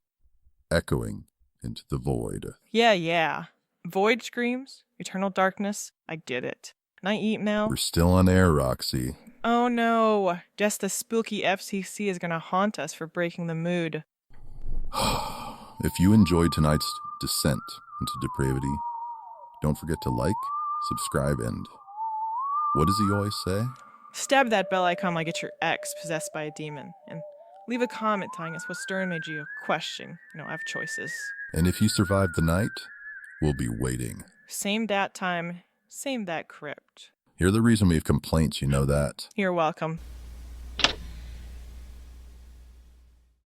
echoing into the void. Yeah. Void screams, eternal darkness, I get it. Can I eat now? We're still on air, Roxy. Oh no, just the spooky FCC is gonna haunt us for breaking the mood. If you enjoyed tonight's descent into depravity, don't forget to like, subscribe, and what does he always say? Stab that bell icon like it's your ex possessed by a demon, and leave a comment telling us what story made you question. I have choices. And if you survive the night, we'll be waiting. Same dat time, same that crypt. You're the reason we have complaints, you know that. You're welcome.